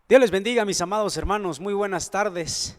Dios les bendiga, mis amados hermanos, muy buenas tardes.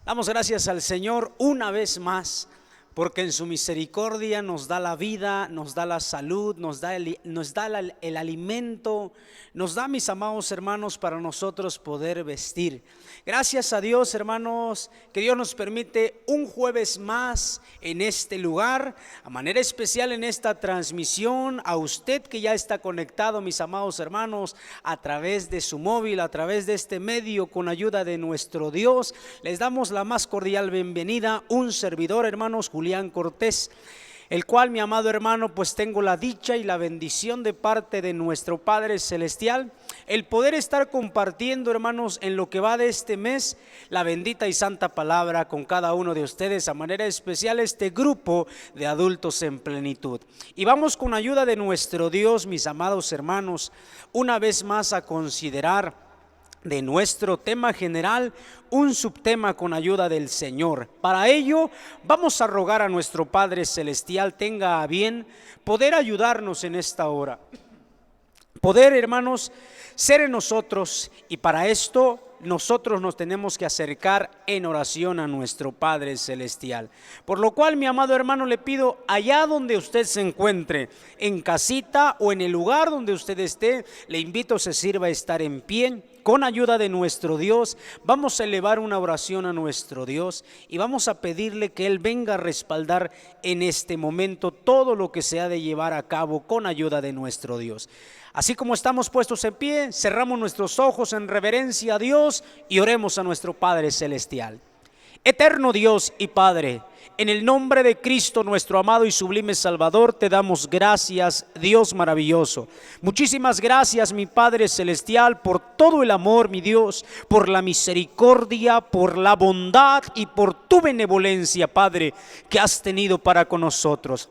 Damos gracias al Señor una vez más, porque en su misericordia nos da la vida, nos da la salud, nos da el alimento, nos da, mis amados hermanos, para nosotros poder vestir. Gracias a Dios, hermanos, que Dios nos permite un jueves más en este lugar, a manera especial en esta transmisión, a usted que ya está conectado, mis amados hermanos, a través de su móvil, a través de este medio, con ayuda de nuestro Dios. Les damos la más cordial bienvenida, un servidor, hermanos, Julián Cortés, el cual, mi amado hermano, pues tengo la dicha y la bendición de parte de nuestro Padre Celestial, el poder estar compartiendo, hermanos, en lo que va de este mes, la bendita y santa palabra con cada uno de ustedes, a manera especial este grupo de adultos en plenitud. Y vamos, con ayuda de nuestro Dios, mis amados hermanos, una vez más a considerar de nuestro tema general un subtema con ayuda del Señor. Para ello vamos a rogar a nuestro Padre Celestial tenga a bien poder ayudarnos en esta hora, poder, hermanos, ser en nosotros, y para esto nosotros nos tenemos que acercar en oración a nuestro Padre Celestial. Por lo cual, mi amado hermano, le pido, allá donde usted se encuentre, en casita o en el lugar donde usted esté, le invito a se sirva a estar en pie. Con ayuda de nuestro Dios vamos a elevar una oración a nuestro Dios y vamos a pedirle que Él venga a respaldar en este momento todo lo que se ha de llevar a cabo con ayuda de nuestro Dios. Así como estamos puestos en pie, cerramos nuestros ojos en reverencia a Dios y oremos a nuestro Padre Celestial. Eterno Dios y Padre, en el nombre de Cristo, nuestro amado y sublime Salvador, te damos gracias, Dios maravilloso. Muchísimas gracias, mi Padre Celestial, por todo el amor, mi Dios, por la misericordia, por la bondad y por tu benevolencia, Padre, que has tenido para con nosotros.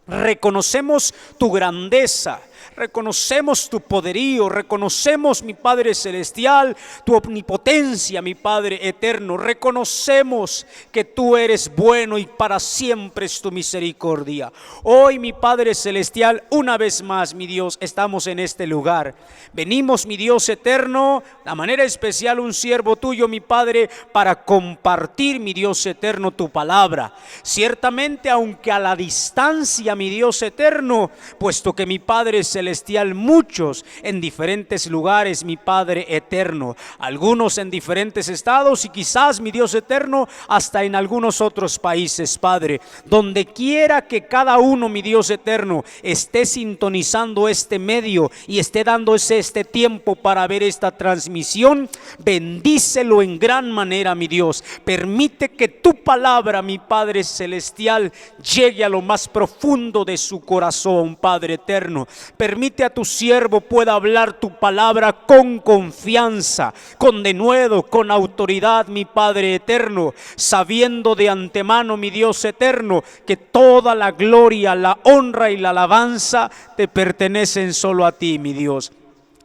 Reconocemos tu grandeza, reconocemos tu poderío, reconocemos, mi Padre Celestial, tu omnipotencia, mi Padre eterno. Reconocemos que tú eres bueno y para siempre es tu misericordia. Hoy, mi Padre Celestial, una vez más, mi Dios, estamos en este lugar. Venimos, mi Dios eterno, de manera especial un siervo tuyo, mi Padre, para compartir, mi Dios eterno, tu palabra. Ciertamente, aunque a la distancia, mi Dios eterno, puesto que mi Padre Celestial, muchos en diferentes lugares, mi Padre eterno, algunos en diferentes estados y quizás, mi Dios eterno, hasta en algunos otros países, Padre, donde quiera que cada uno, mi Dios eterno, esté sintonizando este medio y esté dándose este tiempo para ver esta transmisión, bendícelo en gran manera, mi Dios. Permite que tu palabra, mi Padre Celestial, llegue a lo más profundo de su corazón, Padre eterno. Permite a tu siervo pueda hablar tu palabra con confianza, con denuedo, con autoridad, mi Padre eterno, sabiendo de antemano, mi Dios eterno, que toda la gloria, la honra y la alabanza te pertenecen solo a ti, mi Dios.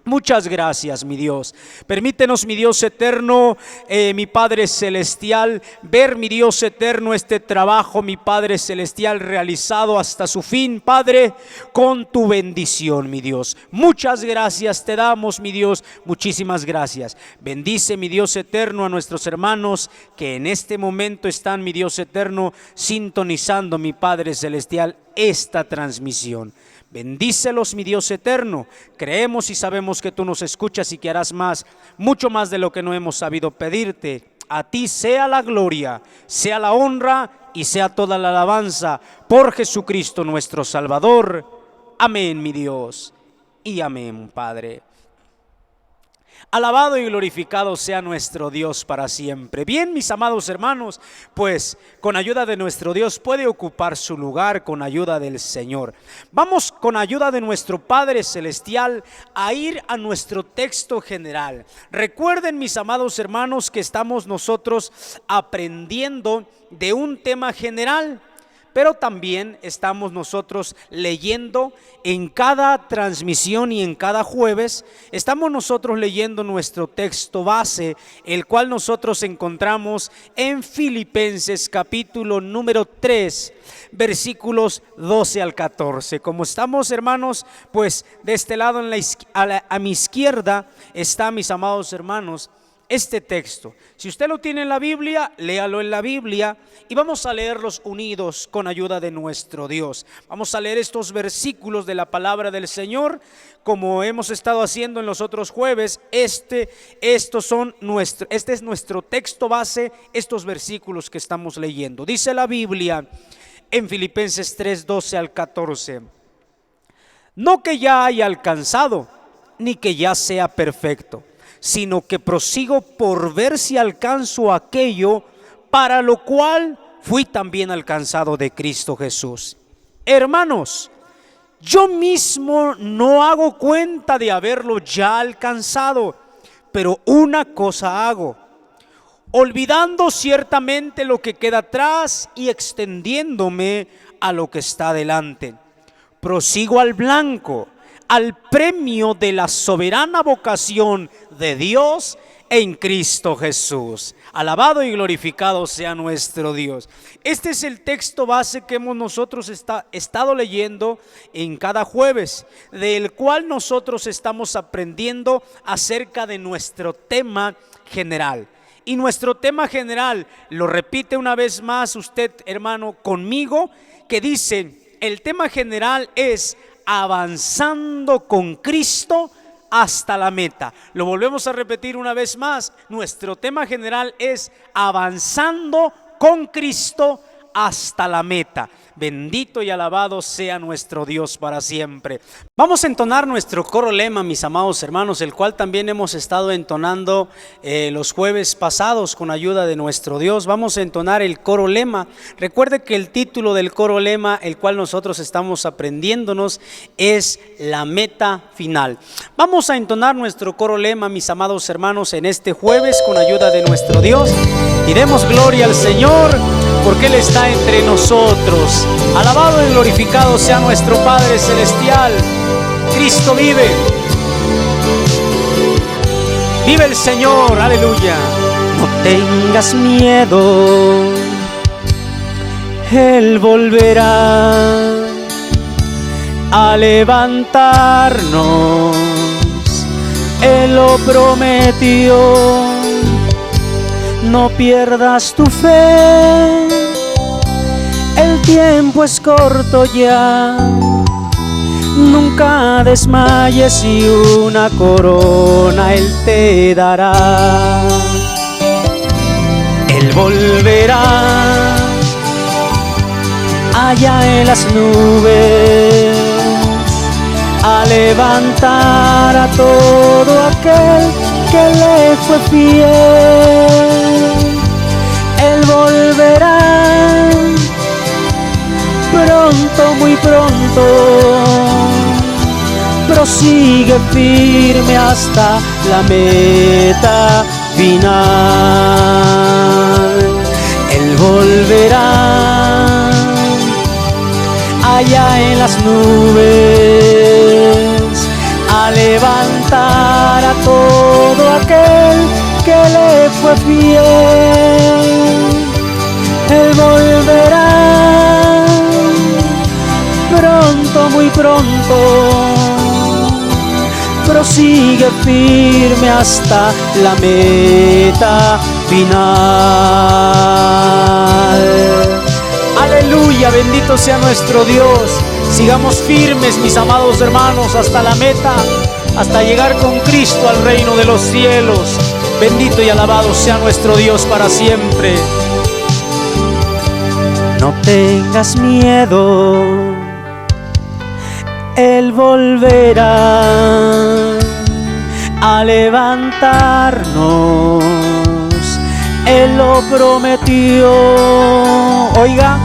Muchas gracias, mi Dios. Permítenos, mi Dios eterno, mi Padre Celestial, ver, mi Dios eterno, este trabajo, mi Padre Celestial, realizado hasta su fin, Padre, con tu bendición, mi Dios. Muchas gracias te damos, mi Dios, muchísimas gracias. Bendice, mi Dios eterno, a nuestros hermanos que en este momento están, mi Dios eterno, sintonizando, mi Padre Celestial, esta transmisión. Bendícelos, mi Dios eterno. Creemos y sabemos que tú nos escuchas y que harás más, mucho más de lo que no hemos sabido pedirte. A ti sea la gloria, sea la honra y sea toda la alabanza por Jesucristo nuestro Salvador. Amén, mi Dios, y amén, Padre. Alabado y glorificado sea nuestro Dios para siempre. Bien, mis amados hermanos, pues con ayuda de nuestro Dios puede ocupar su lugar con ayuda del Señor. Vamos, con ayuda de nuestro Padre Celestial, a ir a nuestro texto general. Recuerden, mis amados hermanos, que estamos nosotros aprendiendo de un tema general. pero también estamos nosotros leyendo en cada transmisión y en cada jueves, estamos nosotros leyendo nuestro texto base, el cual nosotros encontramos en Filipenses capítulo número 3, versículos 12 al 14. Como estamos, hermanos, pues de este lado a mi izquierda está, mis amados hermanos, este texto. Si usted lo tiene en la Biblia, léalo en la Biblia y vamos a leerlos unidos con ayuda de nuestro Dios. Vamos a leer estos versículos de la palabra del Señor como hemos estado haciendo en los otros jueves. Este es nuestro texto base, estos versículos que estamos leyendo. Dice la Biblia en Filipenses 3, 12 al 14: no que ya haya alcanzado, ni que ya sea perfecto, sino que prosigo por ver si alcanzo aquello para lo cual fui también alcanzado de Cristo Jesús. Hermanos, yo mismo no hago cuenta de haberlo ya alcanzado, pero una cosa hago, olvidando ciertamente lo que queda atrás y extendiéndome a lo que está delante. Prosigo al blanco, al premio de la soberana vocación de Dios en Cristo Jesús. Alabado y glorificado sea nuestro Dios. Este es el texto base que hemos nosotros estado leyendo en cada jueves, del cual nosotros estamos aprendiendo acerca de nuestro tema general. Y nuestro tema general, lo repite una vez más usted, hermano, conmigo, que dice, el tema general es avanzando con Cristo hasta la meta. Lo volvemos a repetir una vez más. Nuestro tema general es avanzando con Cristo hasta la meta. Bendito y alabado sea nuestro Dios para siempre. Vamos a entonar nuestro coro lema, mis amados hermanos, el cual también hemos estado entonando los jueves pasados con ayuda de nuestro Dios. Vamos a entonar el coro lema. Recuerde que el título del coro lema, el cual nosotros estamos aprendiéndonos, es la meta final. Vamos a entonar nuestro coro lema, mis amados hermanos, en este jueves con ayuda de nuestro Dios, y demos gloria al Señor porque Él está entre nosotros. Alabado y glorificado sea nuestro Padre Celestial. Cristo vive. Vive el Señor, aleluya. No tengas miedo, Él volverá a levantarnos. Él lo prometió. No pierdas tu fe, el tiempo es corto ya. Nunca desmayes y una corona Él te dará. Él volverá allá en las nubes a levantar a todo aquel que le fue fiel. Él volverá pronto, muy pronto. Prosigue firme hasta la meta final. Él volverá allá en las nubes a levantar a todo aquel que le fue fiel. Él volverá pronto, muy pronto. Prosigue firme hasta la meta final. Aleluya, bendito sea nuestro Dios. Sigamos firmes, mis amados hermanos, hasta la meta, hasta llegar con Cristo al reino de los cielos. Bendito y alabado sea nuestro Dios para siempre. No tengas miedo, Él volverá a levantarnos. Él lo prometió. Oiga,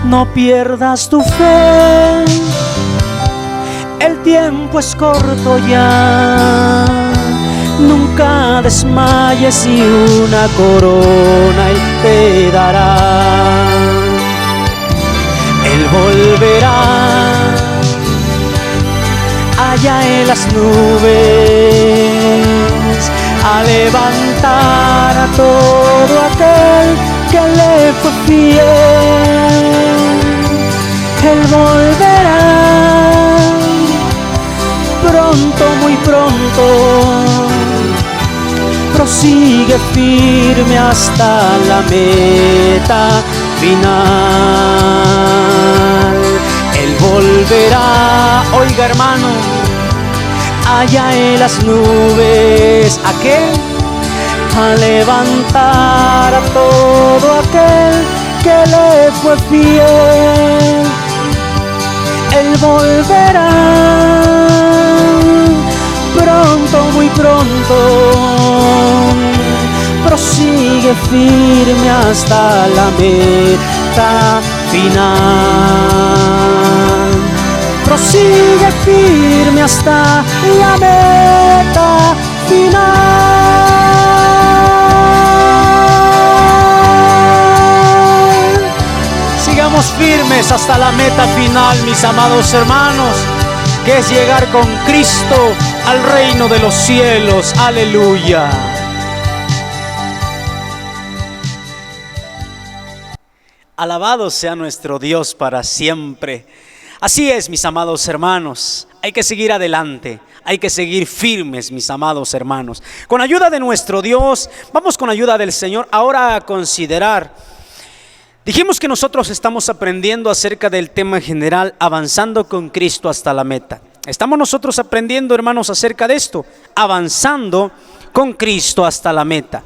no pierdas tu fe, el tiempo es corto ya. Nunca desmayes y una corona Él te dará. allá en las nubes, a levantar a todo aquel que le fue fiel. Él volverá pronto, muy pronto, prosigue firme hasta la meta final. Él volverá, oiga hermano, allá en las nubes, ¿a qué? A levantar a todo aquel que le fue fiel. Él volverá pronto, muy pronto, prosigue firme hasta la meta final. Prosigue firme hasta la meta final. Sigamos firmes hasta la meta final, mis amados hermanos, que es llegar con Cristo al reino de los cielos. Aleluya. Alabado sea nuestro Dios para siempre. Así es, mis amados hermanos, hay que seguir adelante, hay que seguir firmes, mis amados hermanos. Con ayuda de nuestro Dios, vamos con ayuda del Señor ahora a considerar. Dijimos que nosotros estamos aprendiendo acerca del tema general, avanzando con Cristo hasta la meta. Estamos nosotros aprendiendo, hermanos, acerca de esto, avanzando con Cristo hasta la meta.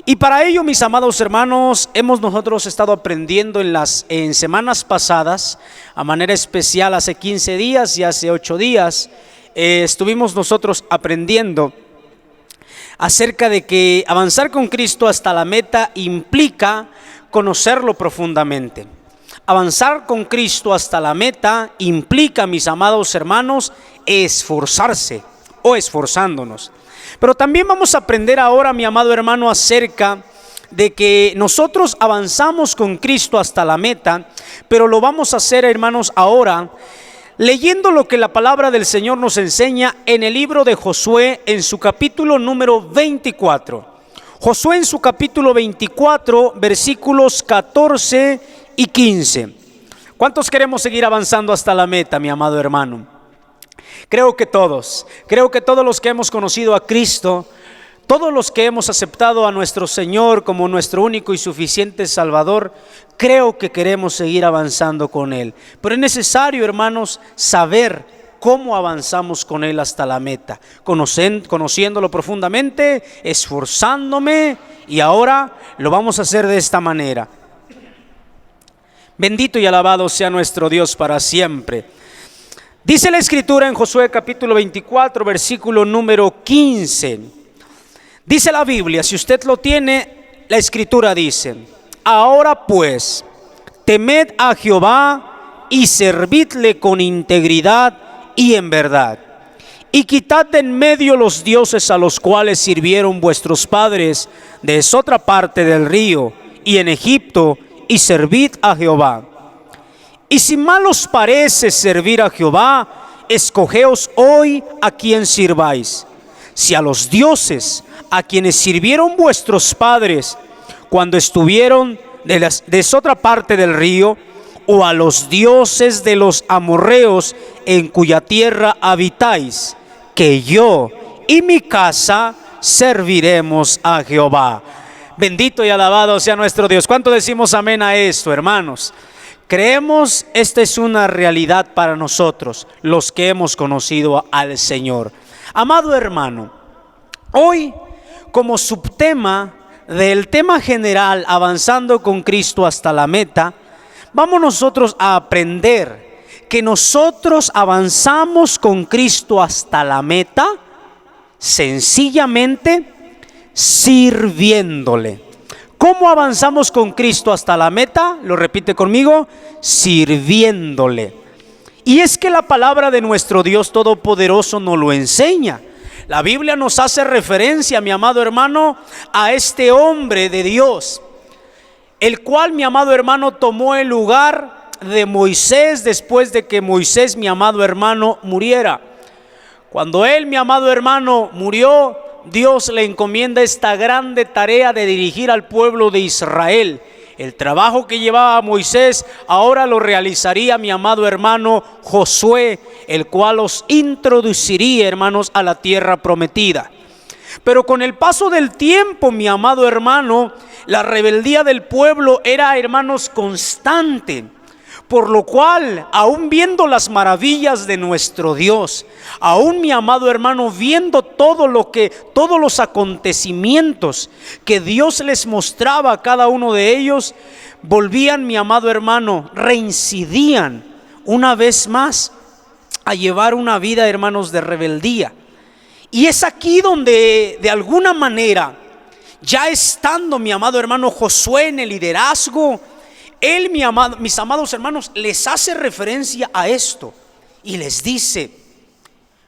Y para ello, mis amados hermanos, hemos nosotros estado aprendiendo en semanas pasadas, a manera especial hace 15 días y hace 8 días, estuvimos nosotros aprendiendo acerca de que avanzar con Cristo hasta la meta implica conocerlo profundamente. Avanzar con Cristo hasta la meta implica, mis amados hermanos, esforzarse o esforzándonos. Pero también vamos a aprender ahora, mi amado hermano, acerca de que nosotros avanzamos con Cristo hasta la meta, pero lo vamos a hacer, hermanos, ahora leyendo lo que la palabra del Señor nos enseña en el libro de Josué, en su capítulo número 24. Josué en su capítulo 24, versículos 14 y 15. ¿Cuántos queremos seguir avanzando hasta la meta, mi amado hermano? Creo que todos los que hemos conocido a Cristo, todos los que hemos aceptado a nuestro Señor como nuestro único y suficiente Salvador, creo que queremos seguir avanzando con Él. Pero es necesario, hermanos, saber cómo avanzamos con Él hasta la meta, conociéndolo profundamente, esforzándome, y ahora lo vamos a hacer de esta manera. Bendito y alabado sea nuestro Dios para siempre. Dice la Escritura en Josué capítulo 24, versículo número 15. Dice la Biblia, si usted lo tiene, la Escritura dice: ahora pues, temed a Jehová y servidle con integridad y en verdad, y quitad de en medio los dioses a los cuales sirvieron vuestros padres de esotra parte del río y en Egipto, y servid a Jehová. Y si mal os parece servir a Jehová, escogeos hoy a quien sirváis, si a los dioses a quienes sirvieron vuestros padres cuando estuvieron de otra parte del río, o a los dioses de los amorreos en cuya tierra habitáis, que yo y mi casa serviremos a Jehová. Bendito y alabado sea nuestro Dios. ¿Cuánto decimos amén a esto, hermanos? Creemos, esta es una realidad para nosotros, los que hemos conocido al Señor. Amado hermano, hoy como subtema del tema general, avanzando con Cristo hasta la meta, vamos nosotros a aprender que nosotros avanzamos con Cristo hasta la meta sencillamente sirviéndole. ¿Cómo avanzamos con Cristo hasta la meta? Lo repite conmigo: sirviéndole. Y es que la palabra de nuestro Dios Todopoderoso nos lo enseña. La Biblia nos hace referencia, mi amado hermano, a este hombre de Dios, el cual, mi amado hermano, tomó el lugar de Moisés después de que Moisés, mi amado hermano, muriera. Cuando él, mi amado hermano, murió, Dios le encomienda esta grande tarea de dirigir al pueblo de Israel. El trabajo que llevaba Moisés ahora lo realizaría mi amado hermano Josué, el cual los introduciría, hermanos, a la tierra prometida. Pero con el paso del tiempo, mi amado hermano, la rebeldía del pueblo era, hermanos, constante. Por lo cual, aún viendo las maravillas de nuestro Dios, aún mi amado hermano, viendo todos los acontecimientos que Dios les mostraba a cada uno de ellos, volvían, mi amado hermano, reincidían una vez más a llevar una vida, hermanos, de rebeldía. Y es aquí donde, de alguna manera, ya estando mi amado hermano Josué en el liderazgo, él, mis amados hermanos, les hace referencia a esto y les dice,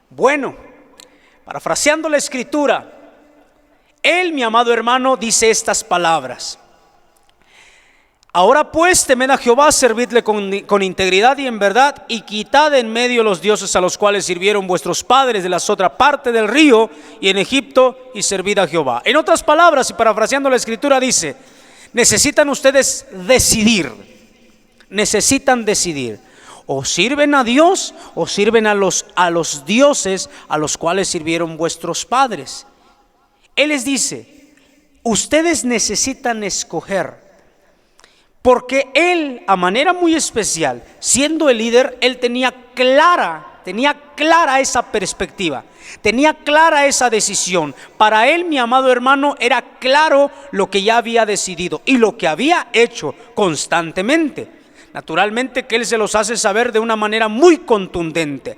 bueno, parafraseando la escritura, él, mi amado hermano, dice estas palabras: ahora pues temed a Jehová, servidle con integridad y en verdad, y quitad en medio los dioses a los cuales sirvieron vuestros padres de la otra parte del río y en Egipto, y servid a Jehová. En otras palabras, y parafraseando la escritura, dice: necesitan ustedes decidir. Necesitan decidir. O sirven a Dios o sirven a los dioses a los cuales sirvieron vuestros padres. Él les dice: ustedes necesitan escoger. Porque él, a manera muy especial, siendo el líder, él tenía clara esa perspectiva, tenía clara esa decisión. Para él, mi amado hermano, era claro lo que ya había decidido y lo que había hecho constantemente. Naturalmente que él se los hace saber de una manera muy contundente.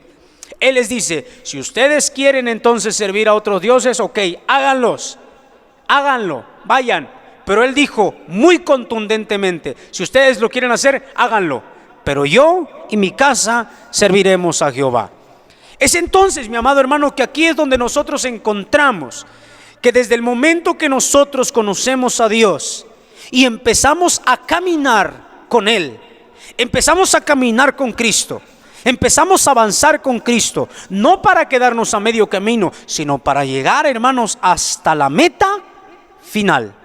Él les dice: si ustedes quieren entonces servir a otros dioses, ok, háganlo, vayan. Pero él dijo muy contundentemente: si ustedes lo quieren hacer, háganlo, pero yo y mi casa serviremos a Jehová. Es entonces, mi amado hermano, que aquí es donde nosotros encontramos que desde el momento que nosotros conocemos a Dios y empezamos a caminar con Él, empezamos a caminar con Cristo, empezamos a avanzar con Cristo, no para quedarnos a medio camino, sino para llegar, hermanos, hasta la meta final.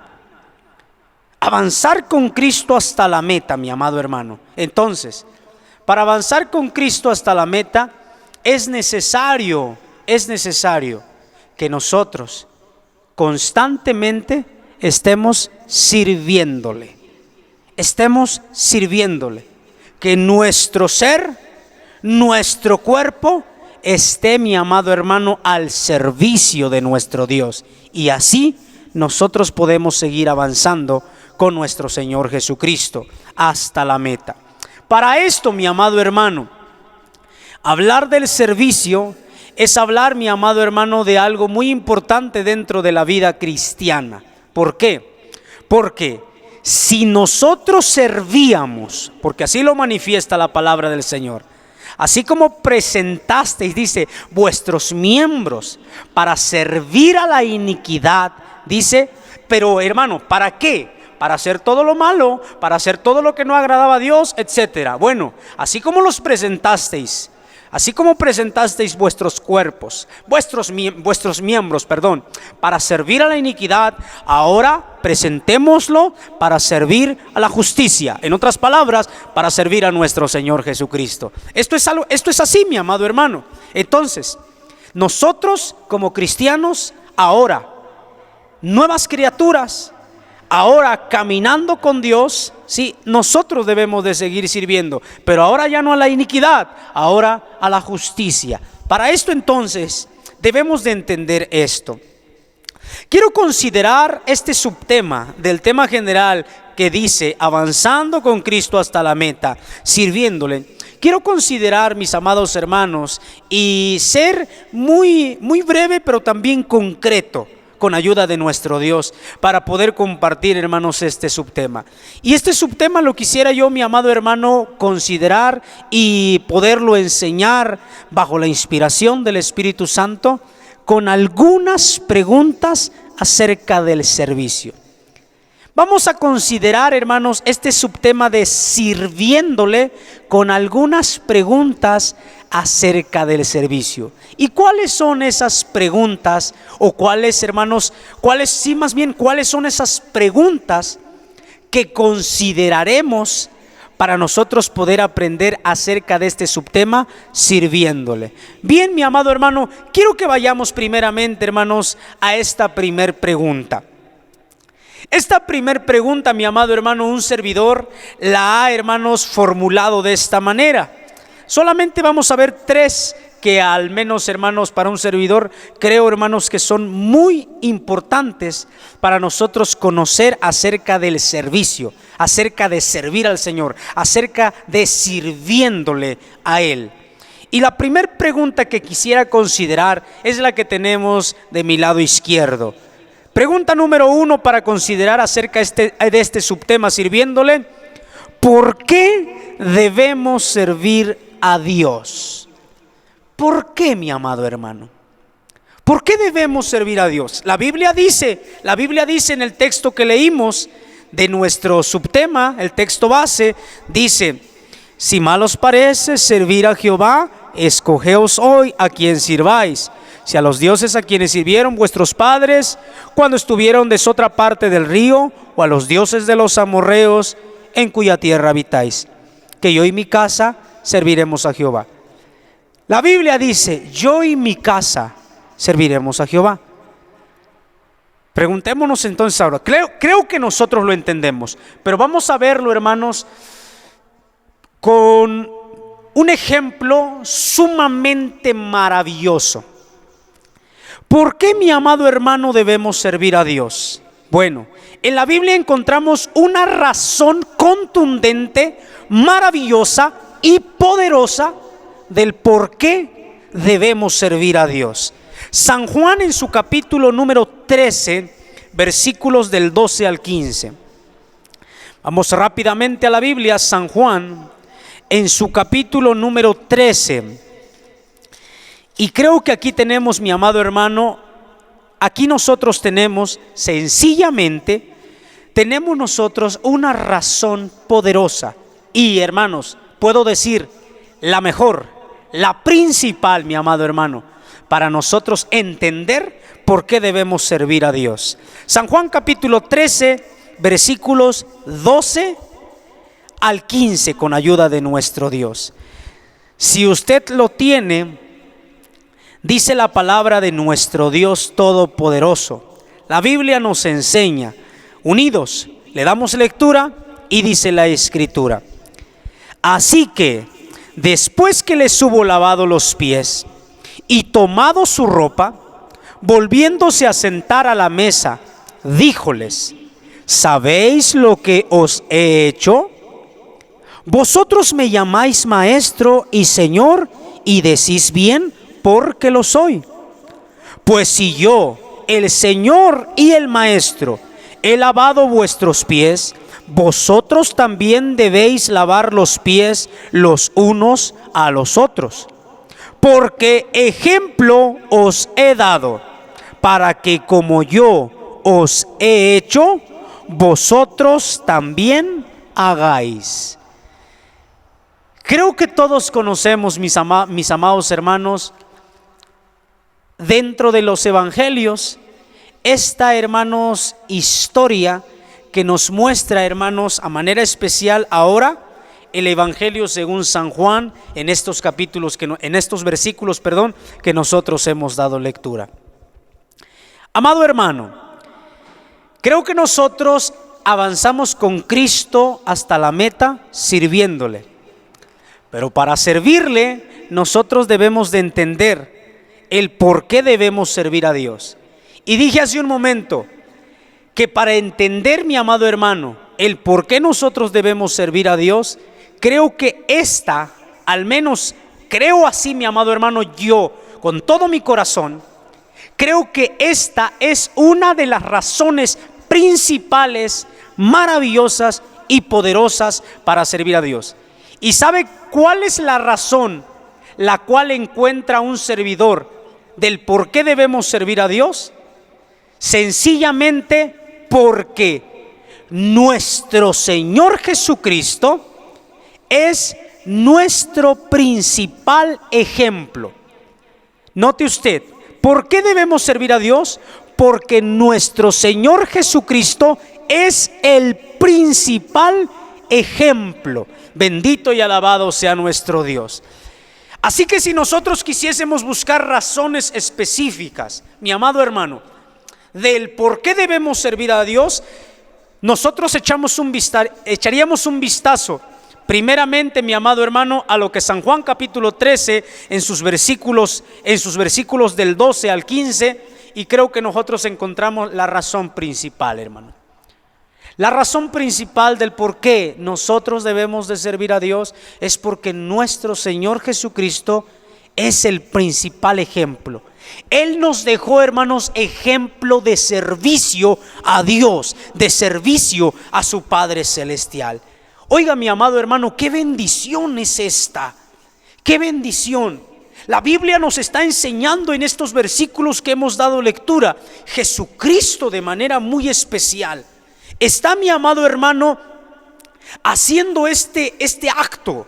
Avanzar con Cristo hasta la meta, mi amado hermano. Entonces, para avanzar con Cristo hasta la meta, es necesario que nosotros constantemente estemos sirviéndole. Que nuestro ser, nuestro cuerpo esté, mi amado hermano, al servicio de nuestro Dios. Y así nosotros podemos seguir avanzando con nuestro Señor Jesucristo hasta la meta. Para esto, mi amado hermano, hablar del servicio es hablar, mi amado hermano, de algo muy importante dentro de la vida cristiana. ¿Por qué? Porque si nosotros servíamos, porque así lo manifiesta la palabra del Señor, así como presentasteis, dice, vuestros miembros para servir a la iniquidad, dice, pero hermano, ¿para qué? Para hacer todo lo malo, para hacer todo lo que no agradaba a Dios, etcétera. Bueno, así como presentasteis vuestros cuerpos, vuestros miembros, para servir a la iniquidad, ahora presentémoslo para servir a la justicia. En otras palabras, para servir a nuestro Señor Jesucristo. Esto es así, mi amado hermano. Entonces, nosotros como cristianos, ahora, nuevas criaturas, ahora caminando con Dios, sí, nosotros debemos de seguir sirviendo, pero ahora ya no a la iniquidad, ahora a la justicia. Para esto entonces debemos de entender esto. Quiero considerar este subtema del tema general que dice avanzando con Cristo hasta la meta, sirviéndole. Quiero considerar, mis amados hermanos, y ser muy breve pero también concreto, con ayuda de nuestro Dios, para poder compartir, hermanos, este subtema. Y este subtema lo quisiera yo, mi amado hermano, considerar y poderlo enseñar bajo la inspiración del Espíritu Santo, con algunas preguntas acerca del servicio. Vamos a considerar, hermanos, este subtema de sirviéndole con algunas preguntas acerca del servicio. ¿Y cuáles son esas preguntas? O cuáles, hermanos, cuáles son esas preguntas que consideraremos para nosotros poder aprender acerca de este subtema, sirviéndole? Bien, mi amado hermano, quiero que vayamos primeramente, hermanos, a esta primer pregunta. Esta primer pregunta, mi amado hermano, un servidor la ha, hermanos, formulado de esta manera. Solamente vamos a ver tres que al menos, hermanos, para un servidor creo, hermanos, que son muy importantes para nosotros conocer acerca del servicio, acerca de servir al Señor, acerca de sirviéndole a Él. Y la primera pregunta que quisiera considerar es la que tenemos de mi lado izquierdo. Pregunta número 1 para considerar acerca de este subtema, sirviéndole: ¿por qué debemos servir a Dios? ¿Por qué, mi amado hermano? ¿Por qué debemos servir a Dios? La Biblia dice en el texto que leímos de nuestro subtema, el texto base, dice: si mal os parece servir a Jehová, escogeos hoy a quien sirváis, si a los dioses a quienes sirvieron vuestros padres cuando estuvieron de otra parte del río, o a los dioses de los amorreos en cuya tierra habitáis, que yo y mi casa serviremos a Jehová. La Biblia dice: yo y mi casa serviremos a Jehová. Preguntémonos entonces ahora, creo que nosotros lo entendemos, pero vamos a verlo, hermanos, con un ejemplo sumamente maravilloso. ¿Por qué, mi amado hermano, debemos servir a Dios? Bueno, en la Biblia encontramos una razón contundente, maravillosa y poderosa del por qué debemos servir a Dios. San Juan, en su capítulo número 13, versículos del 12 al 15. Vamos rápidamente a la Biblia. San Juan, en su capítulo número 13. Y creo que aquí tenemos, mi amado hermano, aquí nosotros tenemos sencillamente, tenemos nosotros una razón poderosa. Y, hermanos, puedo decir la mejor, la principal, mi amado hermano, para nosotros entender por qué debemos servir a Dios. San Juan capítulo 13, versículos 12 al 15, con ayuda de nuestro Dios. Si usted lo tiene, dice la palabra de nuestro Dios Todopoderoso. La Biblia nos enseña, unidos, le damos lectura y dice la Escritura: así que, después que les hubo lavado los pies y tomado su ropa, volviéndose a sentar a la mesa, díjoles: ¿sabéis lo que os he hecho? Vosotros me llamáis maestro y señor, y decís bien, porque lo soy. Pues si yo, el Señor y el Maestro, he lavado vuestros pies, vosotros también debéis lavar los pies los unos a los otros. Porque ejemplo os he dado, para que como yo os he hecho, vosotros también hagáis. Creo que todos conocemos, mis amados hermanos, dentro de los evangelios, esta, hermanos, historia que nos muestra, hermanos, a manera especial ahora el evangelio según San Juan, en estos versículos, que nosotros hemos dado lectura. Amado hermano, creo que nosotros avanzamos con Cristo hasta la meta sirviéndole, pero para servirle nosotros debemos de entender el por qué debemos servir a Dios. Y dije hace un momento que para entender, mi amado hermano, el por qué nosotros debemos servir a Dios, creo que al menos creo así, mi amado hermano, yo con todo mi corazón, creo que esta es una de las razones principales, maravillosas y poderosas para servir a Dios. ¿Y sabe cuál es la razón la cual encuentra un servidor del por qué debemos servir a Dios? Sencillamente porque nuestro Señor Jesucristo es nuestro principal ejemplo. Note usted, ¿por qué debemos servir a Dios? Porque nuestro Señor Jesucristo es el principal ejemplo. Bendito y alabado sea nuestro Dios. Así que si nosotros quisiésemos buscar razones específicas, mi amado hermano, del por qué debemos servir a Dios, nosotros echaríamos un vistazo primeramente, mi amado hermano, a lo que San Juan capítulo 13 en sus versículos del 12 al 15, y creo que nosotros encontramos la razón principal, hermano. La razón principal del por qué nosotros debemos de servir a Dios es porque nuestro Señor Jesucristo es el principal ejemplo. Él nos dejó, hermanos, ejemplo de servicio a Dios, de servicio a su Padre Celestial. Oiga, mi amado hermano, qué bendición es esta, qué bendición. La Biblia nos está enseñando en estos versículos que hemos dado lectura, Jesucristo de manera muy especial está, mi amado hermano, haciendo este acto.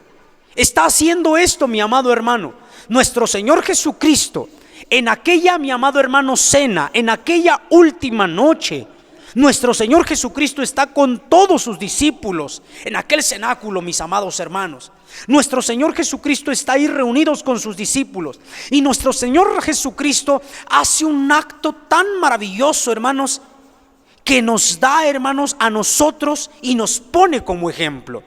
Está haciendo esto, mi amado hermano. Nuestro Señor Jesucristo, en aquella, mi amado hermano, cena, en aquella última noche, nuestro Señor Jesucristo está con todos sus discípulos en aquel cenáculo, mis amados hermanos. Nuestro Señor Jesucristo está ahí reunidos con sus discípulos, y nuestro Señor Jesucristo hace un acto tan maravilloso, hermanos, que nos da, hermanos, a nosotros y nos pone como ejemplo.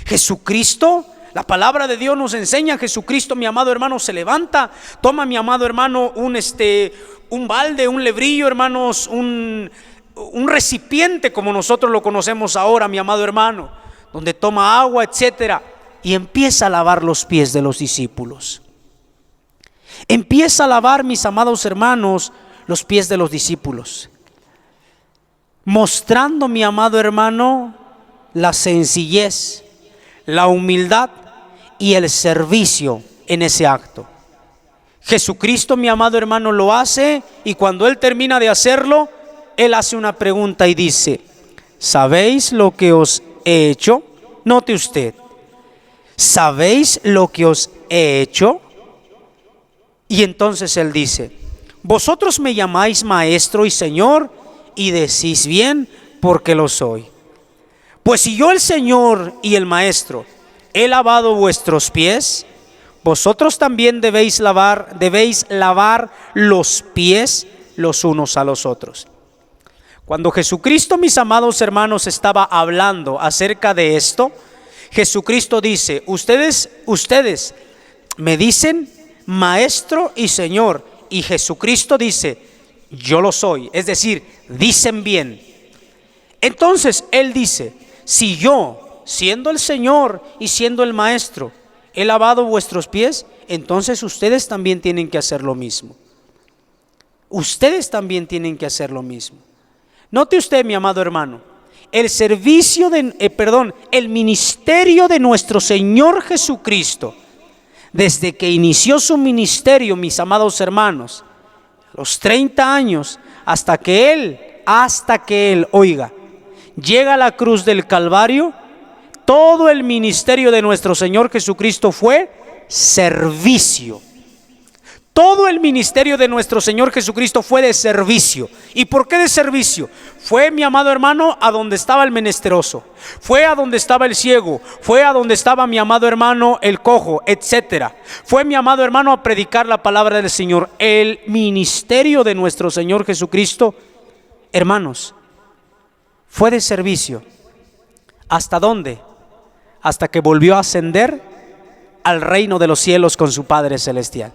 Jesucristo, la palabra de Dios nos enseña, Jesucristo, mi amado hermano, se levanta, toma, mi amado hermano, un balde, un lebrillo, hermanos, un recipiente como nosotros lo conocemos ahora, mi amado hermano, donde toma agua, etcétera, y empieza a lavar los pies de los discípulos. Empieza a lavar, mis amados hermanos, los pies de los discípulos, mostrando, mi amado hermano, la sencillez, la humildad y el servicio en ese acto. Jesucristo, mi amado hermano, lo hace, y cuando Él termina de hacerlo, Él hace una pregunta y dice: ¿sabéis lo que os he hecho? Note usted, ¿sabéis lo que os he hecho? Y entonces Él dice: vosotros me llamáis maestro y Señor, y decís bien, porque lo soy. Pues si yo, el Señor y el Maestro, he lavado vuestros pies, vosotros también debéis lavar los pies los unos a los otros. Cuando Jesucristo, mis amados hermanos, estaba hablando acerca de esto, Jesucristo dice: ustedes me dicen Maestro y Señor, y Jesucristo dice: yo lo soy, es decir, dicen bien. Entonces Él dice: si yo, siendo el Señor y siendo el Maestro, he lavado vuestros pies, entonces ustedes también tienen que hacer lo mismo. Ustedes también tienen que hacer lo mismo. Note usted, mi amado hermano, el ministerio de nuestro Señor Jesucristo, desde que inició su ministerio, mis amados hermanos, los 30 años, hasta que Él, oiga, llega a la cruz del Calvario, todo el ministerio de nuestro Señor Jesucristo fue servicio. Todo el ministerio de nuestro Señor Jesucristo fue de servicio. ¿Y por qué de servicio? Fue, mi amado hermano, a donde estaba el menesteroso, fue a donde estaba el ciego, fue a donde estaba, mi amado hermano, el cojo, etcétera. Fue, mi amado hermano, a predicar la palabra del Señor. El ministerio de nuestro Señor Jesucristo, hermanos, fue de servicio. ¿Hasta dónde? Hasta que volvió a ascender al reino de los cielos con su Padre Celestial.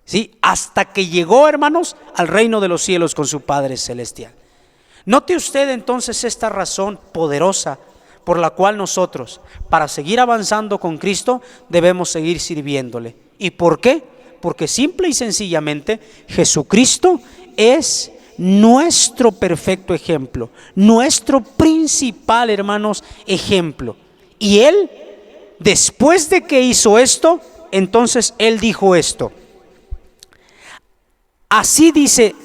¿Sí? Hasta que llegó, hermanos, al reino de los cielos con su Padre Celestial. Note usted entonces esta razón poderosa por la cual nosotros, para seguir avanzando con Cristo, debemos seguir sirviéndole. ¿Y por qué? Porque simple y sencillamente Jesucristo es nuestro perfecto ejemplo, nuestro principal, hermanos, ejemplo. Y Él, después de que hizo esto, entonces Él dijo esto. Así dice,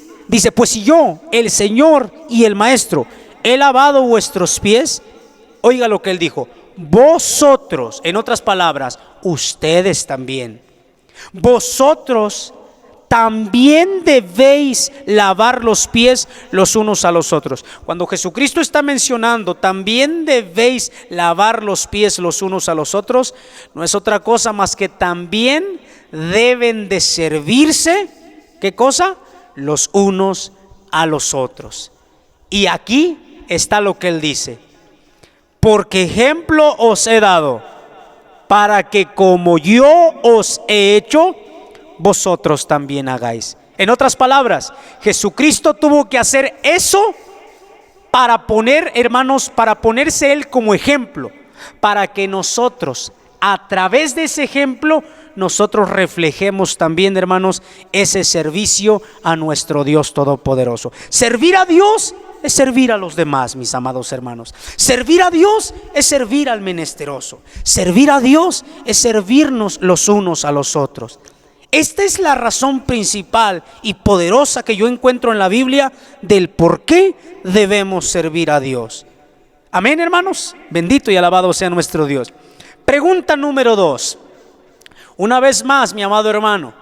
pues si yo, el Señor y el Maestro, he lavado vuestros pies. Oiga lo que él dijo: vosotros, en otras palabras, ustedes también. Vosotros también debéis lavar los pies los unos a los otros. Cuando Jesucristo está mencionando también debéis lavar los pies los unos a los otros, no es otra cosa más que también deben de servirse, ¿qué cosa? Los unos a los otros. Y aquí está lo que él dice: porque ejemplo os he dado, para que como yo os he hecho, vosotros también hagáis. En otras palabras, Jesucristo tuvo que hacer eso para poner, hermanos, para ponerse él como ejemplo, para que nosotros, a través de ese ejemplo, nosotros reflejemos también, hermanos, ese servicio a nuestro Dios Todopoderoso. Servir a Dios es servir a los demás, mis amados hermanos. Servir a Dios es servir al menesteroso. Servir a Dios es servirnos los unos a los otros. Esta es la razón principal y poderosa que yo encuentro en la Biblia del por qué debemos servir a Dios. Amén, hermanos. Bendito y alabado sea nuestro Dios. Pregunta número 2. Una vez más, mi amado hermano,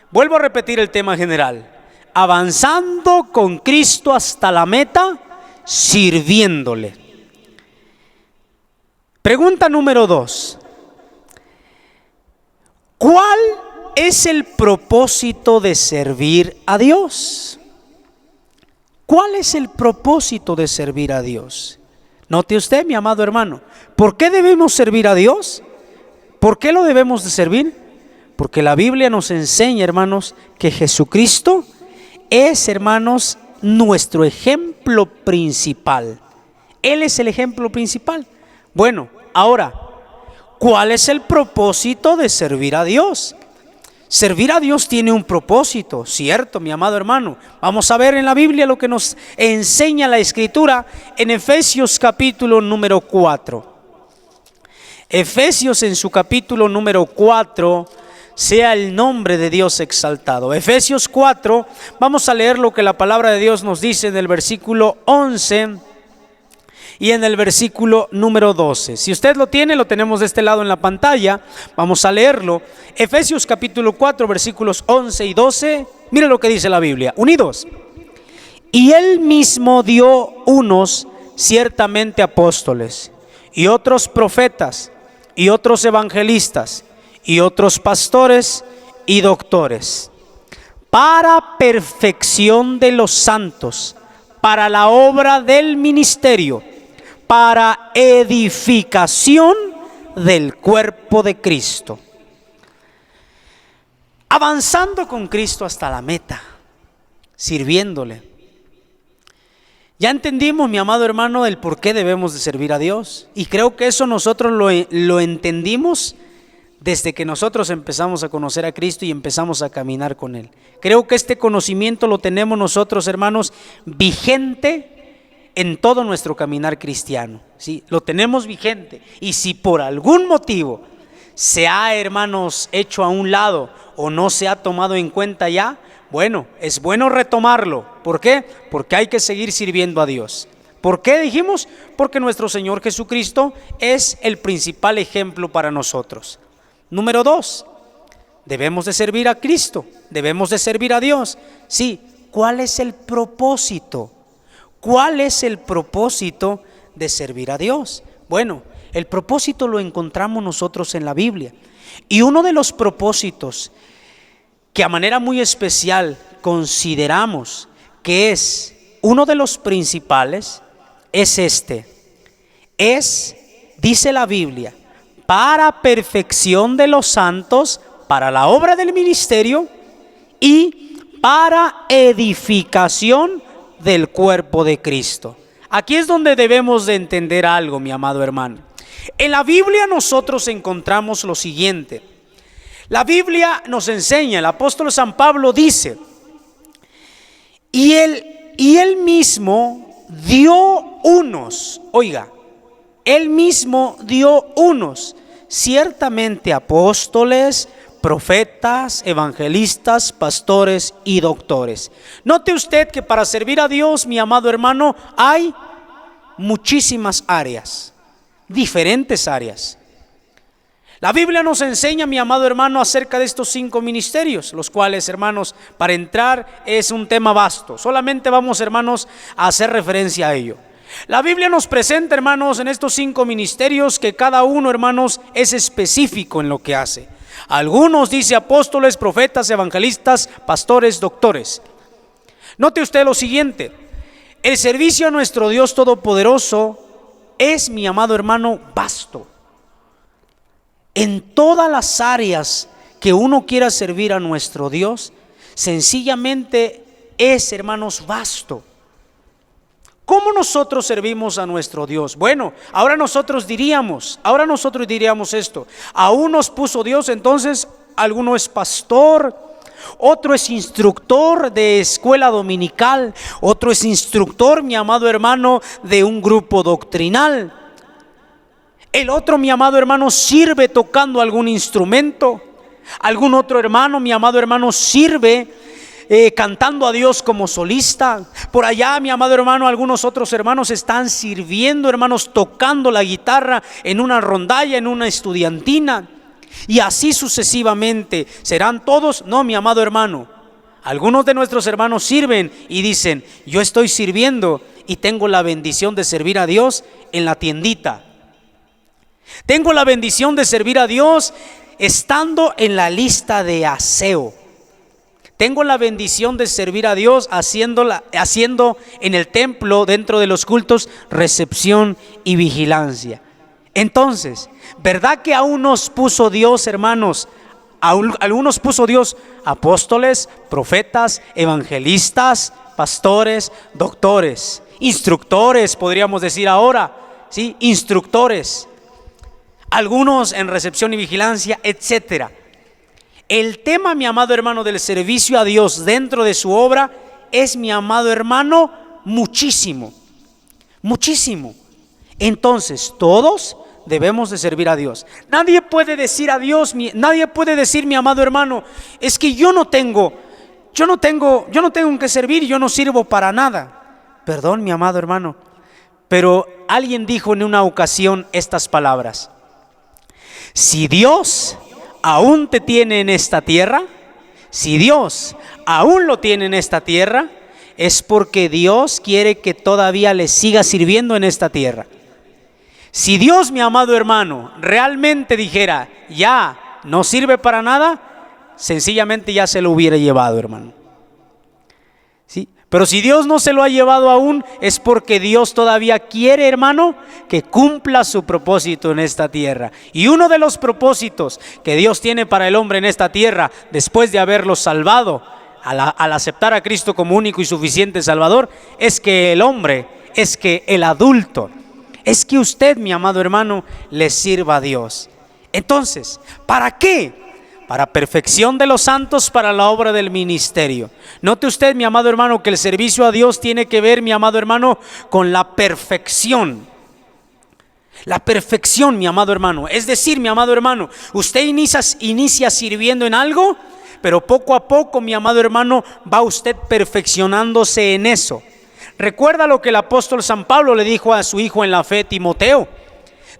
vuelvo a repetir el tema general: avanzando con Cristo hasta la meta, sirviéndole. Pregunta número 2. ¿Cuál es el propósito de servir a Dios? ¿Cuál es el propósito de servir a Dios? Note usted, mi amado hermano, ¿por qué debemos servir a Dios? ¿Por qué lo debemos de servir? Porque la Biblia nos enseña, hermanos, que Jesucristo es, hermanos, nuestro ejemplo principal. Él es el ejemplo principal. Bueno, ahora, ¿cuál es el propósito de servir a Dios? Servir a Dios tiene un propósito, ¿cierto, mi amado hermano? Vamos a ver en la Biblia lo que nos enseña la Escritura en Efesios capítulo número 4. Efesios, en su capítulo número 4, sea el nombre de Dios exaltado. Efesios 4, vamos a leer lo que la palabra de Dios nos dice en el versículo 11 y en el versículo número 12. Si usted lo tiene, lo tenemos de este lado en la pantalla. Vamos a leerlo. Efesios capítulo 4, versículos 11 y 12. Mire lo que dice la Biblia. Unidos. Y él mismo dio unos ciertamente apóstoles, y otros profetas, y otros evangelistas, y otros pastores y doctores, para perfección de los santos, para la obra del ministerio, para edificación del cuerpo de Cristo. Avanzando con Cristo hasta la meta, sirviéndole. Ya entendimos, mi amado hermano, el por qué debemos de servir a Dios. Y creo que eso nosotros lo entendimos desde que nosotros empezamos a conocer a Cristo y empezamos a caminar con Él. Creo que este conocimiento lo tenemos nosotros, hermanos, vigente en todo nuestro caminar cristiano. ¿Sí? Lo tenemos vigente. Y si por algún motivo se ha, hermanos, hecho a un lado o no se ha tomado en cuenta ya, bueno, es bueno retomarlo. ¿Por qué? Porque hay que seguir sirviendo a Dios. ¿Por qué dijimos? Porque nuestro Señor Jesucristo es el principal ejemplo para nosotros. Número 2, debemos de servir a Cristo, debemos de servir a Dios. Sí, ¿cuál es el propósito? ¿Cuál es el propósito de servir a Dios? Bueno, el propósito lo encontramos nosotros en la Biblia. Y uno de los propósitos que a manera muy especial consideramos que es uno de los principales es este. Es, dice la Biblia, para perfección de los santos, para la obra del ministerio y para edificación del cuerpo de Cristo. Aquí es donde debemos de entender algo, mi amado hermano. En la Biblia nosotros encontramos lo siguiente. La Biblia nos enseña, el apóstol San Pablo dice, y él mismo dio unos, oiga, él mismo dio unos, ciertamente apóstoles, profetas, evangelistas, pastores y doctores. Note usted que para servir a Dios, mi amado hermano, hay muchísimas áreas, diferentes áreas. La Biblia nos enseña, mi amado hermano, acerca de estos 5 ministerios, los cuales, hermanos, para entrar es un tema vasto. Solamente vamos, hermanos, a hacer referencia a ello. La Biblia nos presenta, hermanos, en estos 5 ministerios que cada uno, hermanos, es específico en lo que hace. Algunos dice apóstoles, profetas, evangelistas, pastores, doctores. Note usted lo siguiente: el servicio a nuestro Dios Todopoderoso es, mi amado hermano, vasto. En todas las áreas que uno quiera servir a nuestro Dios, sencillamente es, hermanos, vasto. ¿Cómo nosotros servimos a nuestro Dios? Bueno, ahora nosotros diríamos esto: a unos puso Dios, entonces alguno es pastor, otro es instructor de escuela dominical, otro es instructor, mi amado hermano, de un grupo doctrinal. El otro, mi amado hermano, sirve tocando algún instrumento. Algún otro hermano, mi amado hermano, sirve cantando a Dios como solista. Por allá, mi amado hermano, algunos otros hermanos están sirviendo, hermanos, tocando la guitarra en una rondalla, en una estudiantina. Y así sucesivamente. ¿Serán todos? No, mi amado hermano. Algunos de nuestros hermanos sirven y dicen: yo estoy sirviendo y tengo la bendición de servir a Dios en la tiendita. Tengo la bendición de servir a Dios estando en la lista de aseo. Tengo la bendición de servir a Dios haciendo en el templo, dentro de los cultos, recepción y vigilancia. Entonces, ¿verdad que a unos puso Dios, hermanos? A algunos puso Dios apóstoles, profetas, evangelistas, pastores, doctores, instructores, podríamos decir ahora, ¿sí? Instructores. Algunos en recepción y vigilancia, etcétera. El tema, mi amado hermano, del servicio a Dios dentro de su obra es, mi amado hermano, muchísimo. Entonces, todos debemos de servir a Dios. Nadie puede decir a Dios, nadie puede decir, mi amado hermano, es que yo no tengo en qué servir, yo no sirvo para nada. Perdón, mi amado hermano, pero alguien dijo en una ocasión estas palabras: si Dios aún te tiene en esta tierra, si Dios aún lo tiene en esta tierra, es porque Dios quiere que todavía le siga sirviendo en esta tierra. Si Dios, mi amado hermano, realmente dijera: ya no sirve para nada, sencillamente ya se lo hubiera llevado, hermano. ¿Sí? Pero si Dios no se lo ha llevado aún, es porque Dios todavía quiere, hermano, que cumpla su propósito en esta tierra. Y uno de los propósitos que Dios tiene para el hombre en esta tierra, después de haberlo salvado, al aceptar a Cristo como único y suficiente Salvador, es que el hombre, es que el adulto, es que usted, mi amado hermano, le sirva a Dios. Entonces, ¿para qué? Para perfección de los santos, para la obra del ministerio. Note usted, mi amado hermano, que el servicio a Dios tiene que ver, mi amado hermano, con la perfección. La perfección, mi amado hermano. Es decir, mi amado hermano, usted inicia sirviendo en algo, pero poco a poco, mi amado hermano, va usted perfeccionándose en eso. Recuerda lo que el apóstol San Pablo le dijo a su hijo en la fe, Timoteo.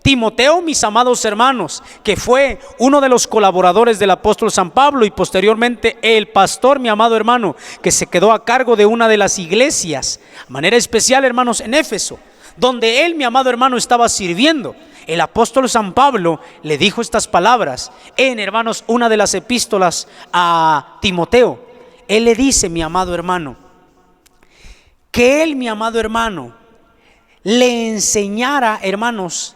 Timoteo, mis amados hermanos, que fue uno de los colaboradores del apóstol San Pablo y posteriormente el pastor, mi amado hermano, que se quedó a cargo de una de las iglesias, de manera especial, hermanos, en Éfeso, donde él, mi amado hermano, estaba sirviendo. El apóstol San Pablo le dijo estas palabras en, hermanos, una de las epístolas a Timoteo. Él le dice, mi amado hermano, que él, mi amado hermano, le enseñara, hermanos,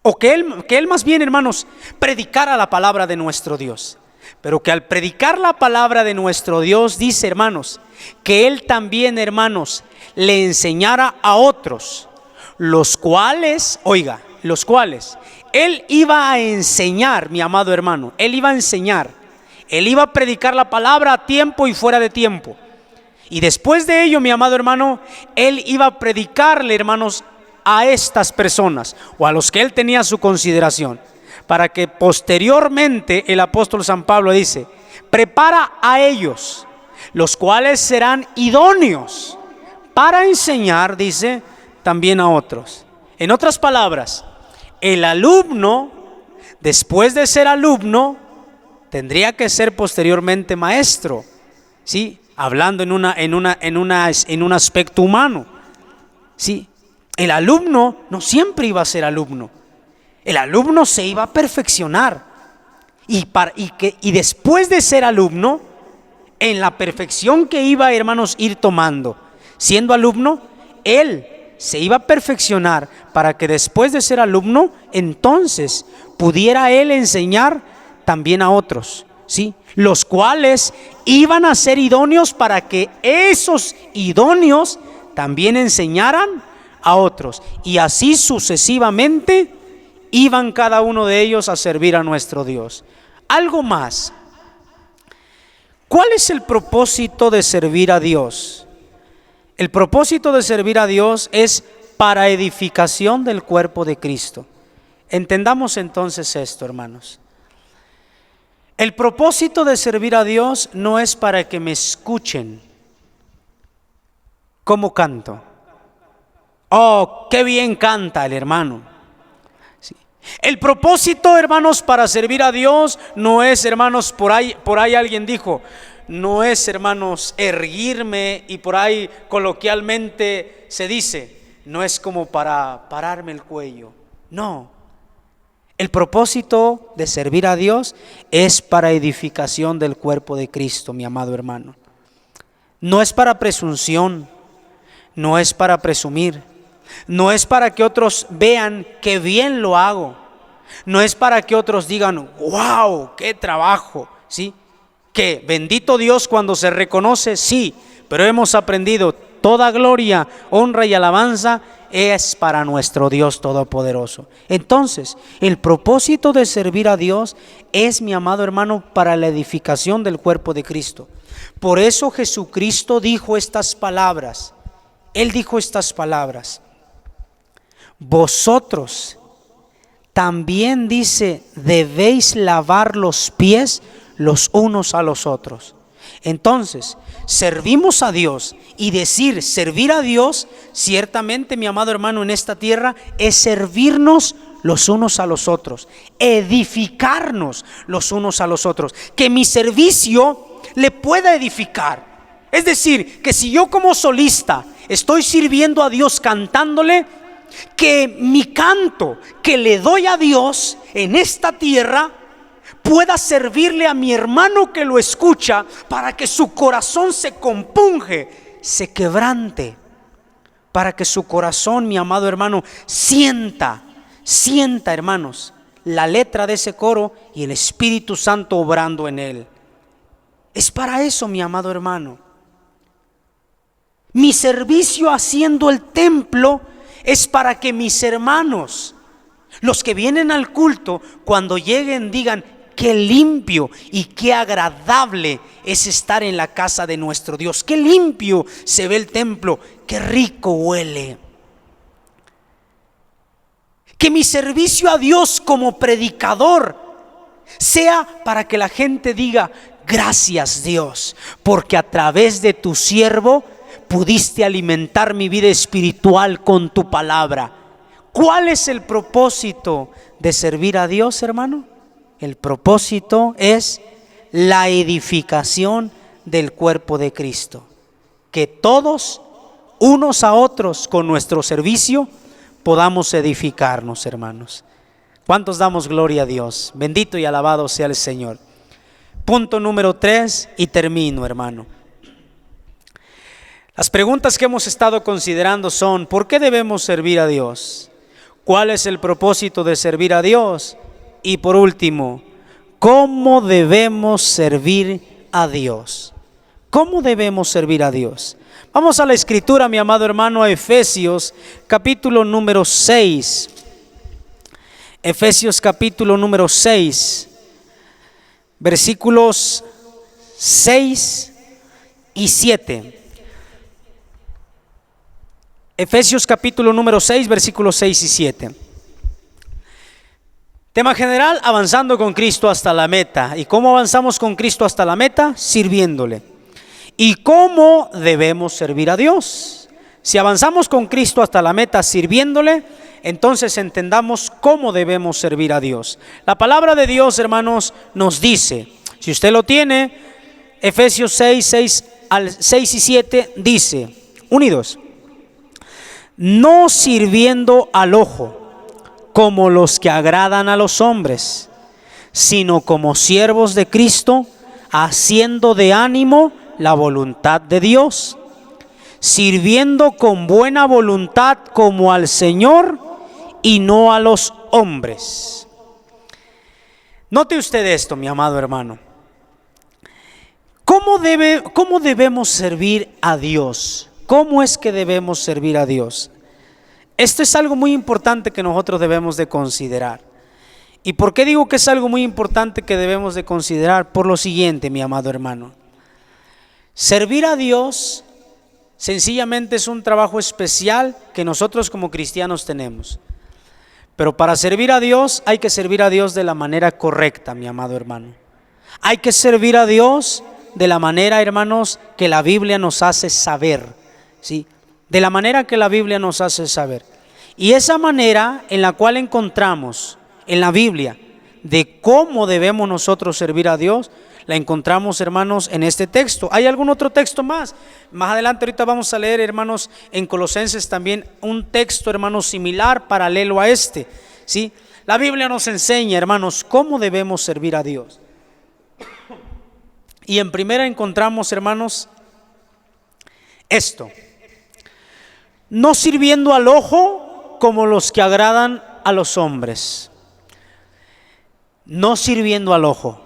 o que él más bien, hermanos, predicara la palabra de nuestro Dios. Pero que al predicar la palabra de nuestro Dios, dice, hermanos, que él también, hermanos, le enseñara a otros, los cuales él iba a enseñar, mi amado hermano, él iba a enseñar, él iba a predicar la palabra a tiempo y fuera de tiempo. Y después de ello, mi amado hermano, él iba a predicarle, hermanos, a estas personas o a los que él tenía a su consideración, para que posteriormente el apóstol San Pablo dice: prepara a ellos, los cuales serán idóneos para enseñar, dice, también a otros. En otras palabras, el alumno, después de ser alumno, tendría que ser posteriormente maestro, ¿sí? Hablando en un aspecto humano, ¿sí? El alumno no siempre iba a ser alumno. El alumno se iba a perfeccionar. Y después de ser alumno, en la perfección que iba, hermanos, ir tomando, siendo alumno, él se iba a perfeccionar para que después de ser alumno, entonces pudiera él enseñar también a otros, ¿sí? Los cuales iban a ser idóneos para que esos idóneos también enseñaran a otros. Y así sucesivamente iban cada uno de ellos a servir a nuestro Dios. Algo más. ¿Cuál es el propósito de servir a Dios? El propósito de servir a Dios es para edificación del cuerpo de Cristo. Entendamos entonces esto, hermanos. El propósito de servir a Dios no es para que me escuchen cómo canto. Oh, qué bien canta el hermano. Sí. El propósito, hermanos, para servir a Dios no es, hermanos, por ahí alguien dijo, no es, hermanos, erguirme, y por ahí coloquialmente se dice, no es como para pararme el cuello. No. El propósito de servir a Dios es para edificación del cuerpo de Cristo, mi amado hermano. No es para presunción, no es para presumir, no es para que otros vean que bien lo hago, no es para que otros digan, wow, qué trabajo, ¿sí? Que bendito Dios cuando se reconoce, sí, pero hemos aprendido toda gloria, honra y alabanza es para nuestro Dios Todopoderoso. Entonces, el propósito de servir a Dios es, mi amado hermano, para la edificación del cuerpo de Cristo. Por eso Jesucristo dijo estas palabras. Él dijo estas palabras. Vosotros también, dice, debéis lavar los pies los unos a los otros. Entonces, servimos a Dios, y decir servir a Dios, ciertamente, mi amado hermano, en esta tierra es servirnos los unos a los otros, edificarnos los unos a los otros, que mi servicio le pueda edificar. Es decir, que si yo como solista estoy sirviendo a Dios cantándole, que mi canto que le doy a Dios en esta tierra pueda servirle a mi hermano que lo escucha, para que su corazón se compunge, se quebrante, para que su corazón, mi amado hermano, sienta, hermanos, la letra de ese coro y el Espíritu Santo obrando en él. Es para eso, mi amado hermano. Mi servicio haciendo el templo es para que mis hermanos, los que vienen al culto, cuando lleguen digan, qué limpio y qué agradable es estar en la casa de nuestro Dios. Qué limpio se ve el templo, qué rico huele. Que mi servicio a Dios como predicador sea para que la gente diga, gracias Dios, porque a través de tu siervo pudiste alimentar mi vida espiritual con tu palabra. ¿Cuál es el propósito de servir a Dios, hermano? El propósito es la edificación del cuerpo de Cristo. Que todos, unos a otros, con nuestro servicio, podamos edificarnos, hermanos. ¿Cuántos damos gloria a Dios? Bendito y alabado sea el Señor. Punto número 3 y termino, hermano. Las preguntas que hemos estado considerando son: ¿por qué debemos servir a Dios? ¿Cuál es el propósito de servir a Dios? Y por último, ¿cómo debemos servir a Dios? ¿Cómo debemos servir a Dios? Vamos a la escritura, mi amado hermano, a Efesios capítulo número 6. Efesios capítulo número 6, versículos 6 y 7. Efesios capítulo número 6, versículos 6 y 7. Tema general: avanzando con Cristo hasta la meta. ¿Y cómo avanzamos con Cristo hasta la meta? Sirviéndole. ¿Y cómo debemos servir a Dios? Si avanzamos con Cristo hasta la meta sirviéndole, entonces entendamos cómo debemos servir a Dios. La palabra de Dios, hermanos, nos dice, si usted lo tiene, Efesios 6 y 7 dice, unidos, no sirviendo al ojo como los que agradan a los hombres, sino como siervos de Cristo, haciendo de ánimo la voluntad de Dios, sirviendo con buena voluntad como al Señor y no a los hombres. Note usted esto, mi amado hermano. ¿Cómo debemos servir a Dios? ¿Cómo es que debemos servir a Dios? Esto es algo muy importante que nosotros debemos de considerar. ¿Y por qué digo que es algo muy importante que debemos de considerar? Por lo siguiente, mi amado hermano. Servir a Dios sencillamente es un trabajo especial que nosotros como cristianos tenemos. Pero para servir a Dios hay que servir a Dios de la manera correcta, mi amado hermano. Hay que servir a Dios de la manera, hermanos, que la Biblia nos hace saber, ¿sí? De la manera que la Biblia nos hace saber. Y esa manera en la cual encontramos en la Biblia de cómo debemos nosotros servir a Dios, la encontramos, hermanos, en este texto. ¿Hay algún otro texto más? Más adelante ahorita vamos a leer, hermanos, en Colosenses también un texto, hermanos, similar, paralelo a este, ¿sí? La Biblia nos enseña, hermanos, cómo debemos servir a Dios. Y en primera encontramos, hermanos, esto: no sirviendo al ojo como los que agradan a los hombres. No sirviendo al ojo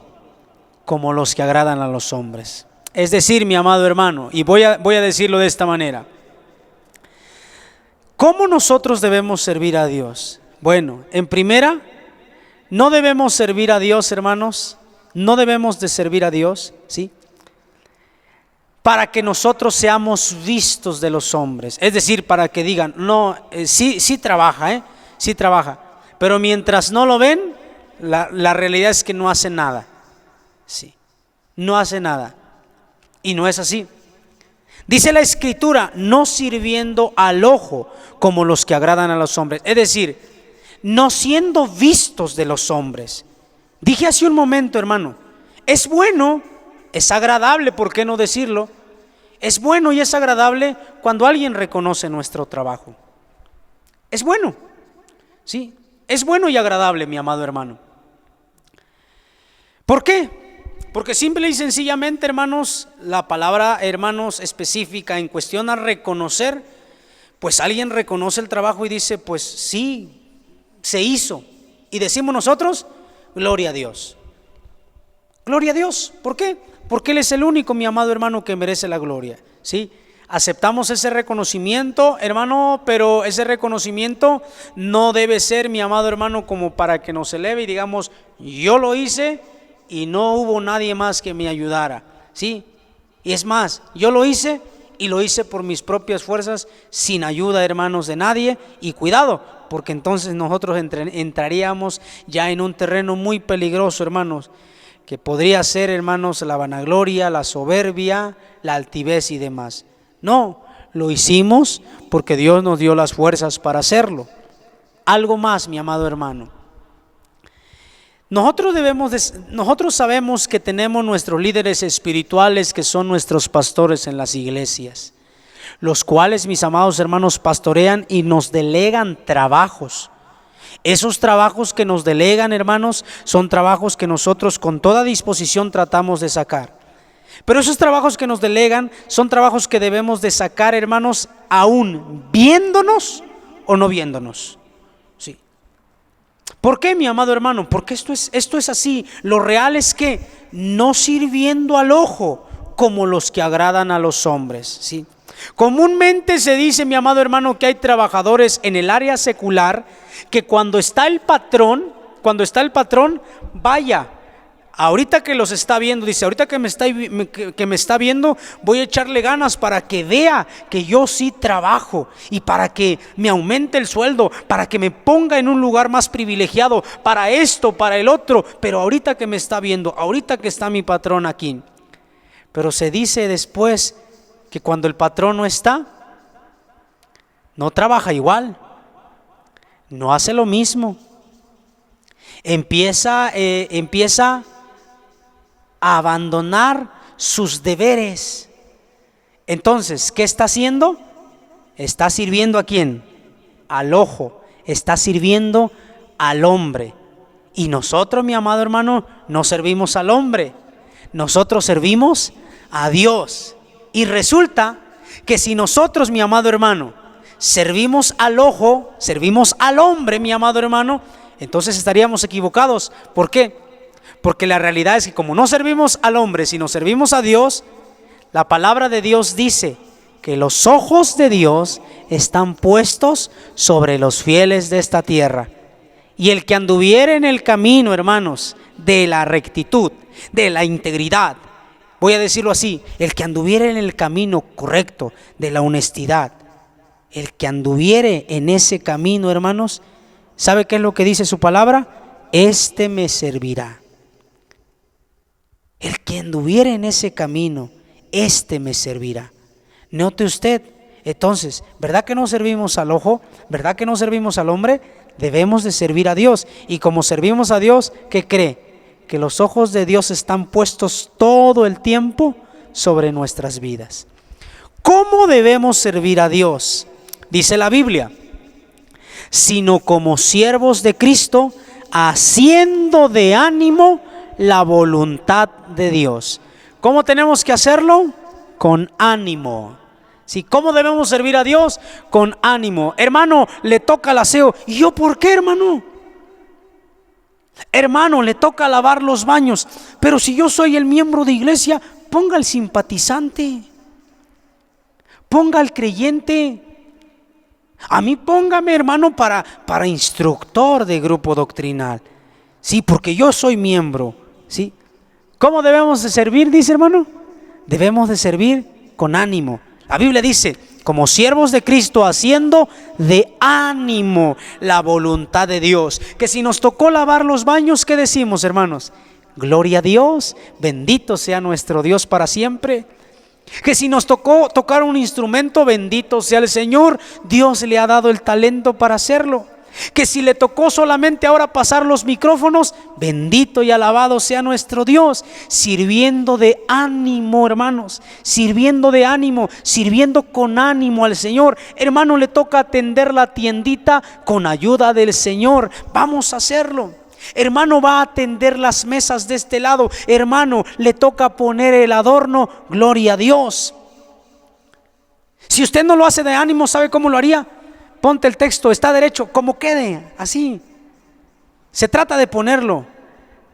como los que agradan a los hombres. Es decir, mi amado hermano, y voy a decirlo de esta manera. ¿Cómo nosotros debemos servir a Dios? Bueno, en primera, no debemos servir a Dios, hermanos. No debemos de servir a Dios, ¿sí? Para que nosotros seamos vistos de los hombres. Es decir, para que digan, no, sí trabaja, sí trabaja. Pero mientras no lo ven, la realidad es que no hace nada. Sí, no hace nada. Y no es así. Dice la Escritura, no sirviendo al ojo como los que agradan a los hombres. Es decir, no siendo vistos de los hombres. Dije hace un momento, hermano, es bueno, es agradable, ¿por qué no decirlo? Es bueno y es agradable cuando alguien reconoce nuestro trabajo. Es bueno, sí, es bueno y agradable, mi amado hermano. ¿Por qué? Porque simple y sencillamente, hermanos, la palabra, hermanos, específica en cuestión a reconocer, pues alguien reconoce el trabajo y dice, pues sí, se hizo. Y decimos nosotros, gloria a Dios. Gloria a Dios. ¿Por qué? Porque Él es el único, mi amado hermano, que merece la gloria, ¿sí? Aceptamos ese reconocimiento, hermano, pero ese reconocimiento no debe ser, mi amado hermano, como para que nos eleve y digamos, yo lo hice y no hubo nadie más que me ayudara, ¿sí? Y es más, yo lo hice y lo hice por mis propias fuerzas, sin ayuda, hermanos, de nadie. Y cuidado, porque entonces nosotros entraríamos ya en un terreno muy peligroso, hermanos, que podría ser, hermanos, la vanagloria, la soberbia, la altivez y demás. No, lo hicimos porque Dios nos dio las fuerzas para hacerlo. Algo más, mi amado hermano. Nosotros sabemos que tenemos nuestros líderes espirituales, que son nuestros pastores en las iglesias, los cuales, mis amados hermanos, pastorean y nos delegan trabajos. Esos trabajos que nos delegan, hermanos, son trabajos que nosotros con toda disposición tratamos de sacar. Pero esos trabajos que nos delegan son trabajos que debemos de sacar, hermanos, aún viéndonos o no viéndonos. Sí. ¿Por qué, mi amado hermano? Porque esto es así. Lo real es que no sirviendo al ojo como los que agradan a los hombres, ¿sí? Comúnmente se dice, mi amado hermano, que hay trabajadores en el área secular que cuando está el patrón, vaya, ahorita que los está viendo, dice, ahorita que me está viendo, voy a echarle ganas para que vea que yo sí trabajo y para que me aumente el sueldo, para que me ponga en un lugar más privilegiado, para esto, para el otro, pero ahorita que me está viendo, ahorita que está mi patrón aquí. Pero se dice después que cuando el patrón no está, no trabaja igual, no hace lo mismo. Empieza a abandonar sus deberes. Entonces, ¿qué está haciendo? Está sirviendo ¿a quién? Al ojo, está sirviendo al hombre. Y nosotros, mi amado hermano, no servimos al hombre, nosotros servimos a Dios. Y resulta que si nosotros, mi amado hermano, servimos al ojo, servimos al hombre, mi amado hermano, entonces estaríamos equivocados. ¿Por qué? Porque la realidad es que como no servimos al hombre, sino servimos a Dios, la palabra de Dios dice que los ojos de Dios están puestos sobre los fieles de esta tierra. Y el que anduviere en el camino, hermanos, de la rectitud, de la integridad, voy a decirlo así, el que anduviere en el camino correcto, de la honestidad, el que anduviere en ese camino, hermanos, ¿sabe qué es lo que dice su palabra? Este me servirá. El que anduviere en ese camino, este me servirá. Note usted, entonces, ¿verdad que no servimos al ojo? ¿Verdad que no servimos al hombre? Debemos de servir a Dios. Y como servimos a Dios, ¿qué cree? Que los ojos de Dios están puestos todo el tiempo sobre nuestras vidas. ¿Cómo debemos servir a Dios? Dice la Biblia, sino como siervos de Cristo, haciendo de ánimo la voluntad de Dios. ¿Cómo tenemos que hacerlo? Con ánimo. ¿Sí? ¿Cómo debemos servir a Dios? Con ánimo. Hermano, le toca el aseo. ¿Y yo por qué, hermano? Hermano, le toca lavar los baños. Pero si yo soy el miembro de iglesia, ponga al simpatizante, ponga al creyente. A mí póngame, hermano, para instructor de grupo doctrinal. Sí, porque yo soy miembro. ¿Sí? ¿Cómo debemos de servir? Dice, hermano. Debemos de servir con ánimo. La Biblia dice, como siervos de Cristo, haciendo de ánimo la voluntad de Dios. Que si nos tocó lavar los baños, ¿qué decimos, hermanos? Gloria a Dios, bendito sea nuestro Dios para siempre. Que si nos tocó tocar un instrumento, bendito sea el Señor, Dios le ha dado el talento para hacerlo. Que si le tocó solamente ahora pasar los micrófonos, bendito y alabado sea nuestro Dios, sirviendo de ánimo, hermanos, sirviendo de ánimo, sirviendo con ánimo al Señor. Hermano, le toca atender la tiendita con ayuda del Señor, vamos a hacerlo. Hermano, va a atender las mesas de este lado, hermano, le toca poner el adorno, gloria a Dios. Si usted no lo hace de ánimo, ¿sabe cómo lo haría? Ponte el texto, está derecho, como quede, así. Se trata de ponerlo.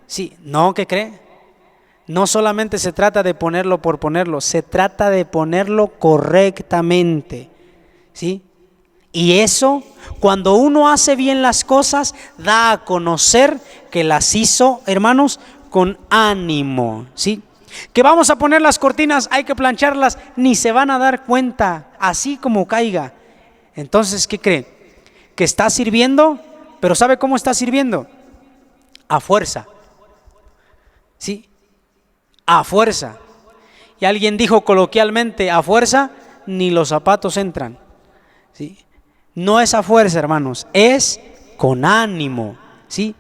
Sí, no, ¿qué cree? No solamente se trata de ponerlo por ponerlo, se trata de ponerlo correctamente. ¿Sí? Y eso, cuando uno hace bien las cosas, da a conocer que las hizo, hermanos, con ánimo. ¿Sí? Que vamos a poner las cortinas, hay que plancharlas, ni se van a dar cuenta, así como caiga. Entonces, ¿qué cree? Que está sirviendo, pero ¿sabe cómo está sirviendo? A fuerza. ¿Sí? A fuerza. Y alguien dijo coloquialmente, a fuerza ni los zapatos entran. ¿Sí? No es a fuerza, hermanos, es con ánimo. ¿Sí?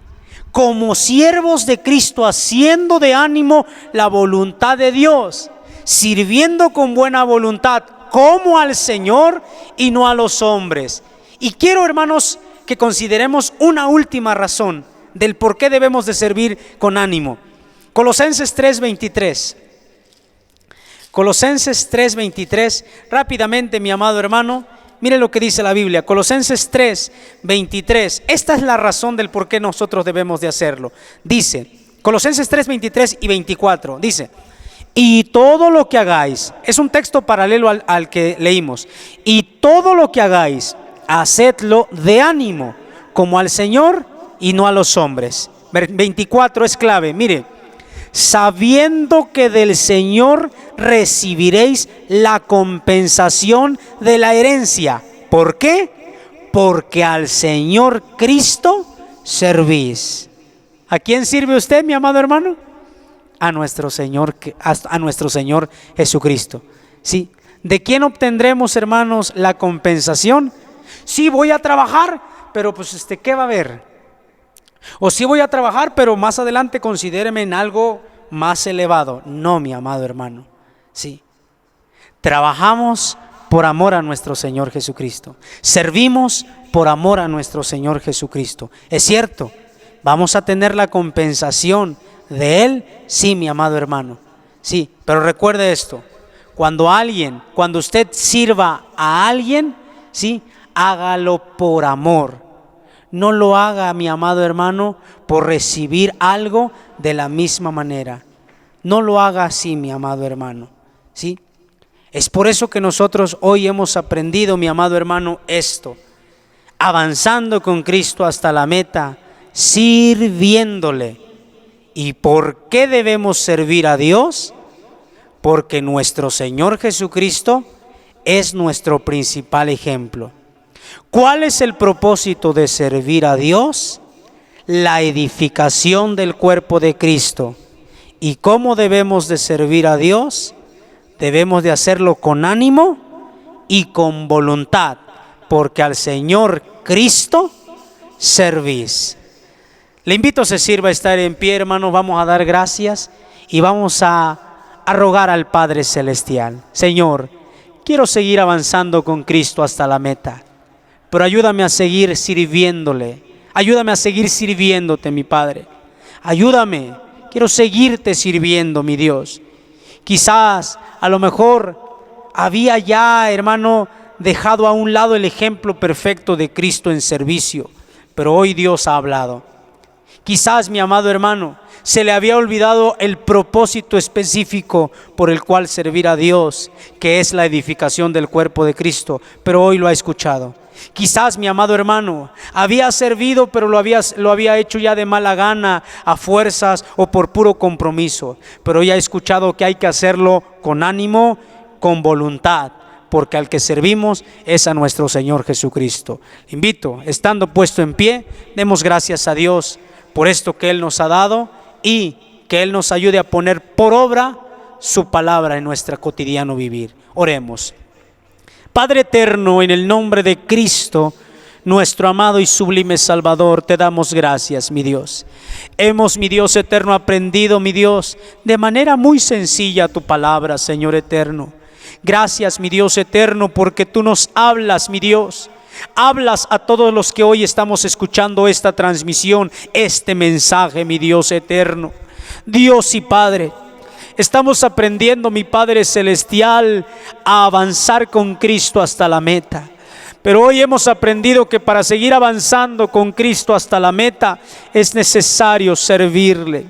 Como siervos de Cristo, haciendo de ánimo la voluntad de Dios, sirviendo con buena voluntad, como al Señor y no a los hombres. Y quiero, hermanos, que consideremos una última razón del por qué debemos de servir con ánimo. Colosenses 3:23. Colosenses 3:23. Rápidamente, mi amado hermano, mire lo que dice la Biblia. Colosenses 3:23. Esta es la razón del por qué nosotros debemos de hacerlo. Dice, Colosenses 3:23 y 24. Dice, y todo lo que hagáis, es un texto paralelo al que leímos, y todo lo que hagáis, hacedlo de ánimo, como al Señor y no a los hombres. 24 es clave, mire, sabiendo que del Señor recibiréis la compensación de la herencia. ¿Por qué? Porque al Señor Cristo servís. ¿A quién sirve usted, mi amado hermano? A nuestro Señor Jesucristo. ¿Sí? ¿De quién obtendremos, hermanos, la compensación? sí voy a trabajar, pero pues ¿qué va a haber? O sí voy a trabajar, pero más adelante considéreme en algo más elevado. No, mi amado hermano, sí. Trabajamos por amor a nuestro Señor Jesucristo. Servimos por amor a nuestro Señor Jesucristo. Es cierto, vamos a tener la compensación de Él, sí, mi amado hermano. Sí, pero recuerde esto, cuando usted sirva a alguien, sí, hágalo por amor. No lo haga, mi amado hermano, por recibir algo de la misma manera. No lo haga así, mi amado hermano, ¿sí? Es por eso que nosotros hoy hemos aprendido, mi amado hermano, esto. Avanzando con Cristo hasta la meta, sirviéndole. ¿Y por qué debemos servir a Dios? Porque nuestro Señor Jesucristo es nuestro principal ejemplo. ¿Cuál es el propósito de servir a Dios? La edificación del cuerpo de Cristo. ¿Y cómo debemos de servir a Dios? Debemos de hacerlo con ánimo y con voluntad, porque al Señor Cristo servís. Le invito a se sirva a estar en pie, hermanos. Vamos a dar gracias y vamos a rogar al Padre Celestial. Señor, quiero seguir avanzando con Cristo hasta la meta, pero ayúdame a seguir sirviéndole. Ayúdame a seguir sirviéndote, mi Padre. Ayúdame, quiero seguirte sirviendo, mi Dios. Quizás, a lo mejor, había ya, hermano, dejado a un lado el ejemplo perfecto de Cristo en servicio, pero hoy Dios ha hablado. Quizás, mi amado hermano, se le había olvidado el propósito específico por el cual servir a Dios, que es la edificación del cuerpo de Cristo, pero hoy lo ha escuchado. Quizás, mi amado hermano, había servido, pero lo había hecho ya de mala gana, a fuerzas o por puro compromiso, pero hoy ha escuchado que hay que hacerlo con ánimo, con voluntad, porque al que servimos es a nuestro Señor Jesucristo. Invito, estando puesto en pie, demos gracias a Dios por esto que Él nos ha dado y que Él nos ayude a poner por obra su palabra en nuestro cotidiano vivir. Oremos. Padre eterno, en el nombre de Cristo, nuestro amado y sublime Salvador, te damos gracias, mi Dios. Hemos, mi Dios eterno, aprendido, mi Dios, de manera muy sencilla tu palabra, Señor eterno. Gracias, mi Dios eterno, porque tú nos hablas, mi Dios. Hablas a todos los que hoy estamos escuchando esta transmisión, este mensaje, mi Dios eterno. Dios y Padre, estamos aprendiendo, mi Padre Celestial, a avanzar con Cristo hasta la meta. Pero hoy hemos aprendido que para seguir avanzando con Cristo hasta la meta es necesario servirle.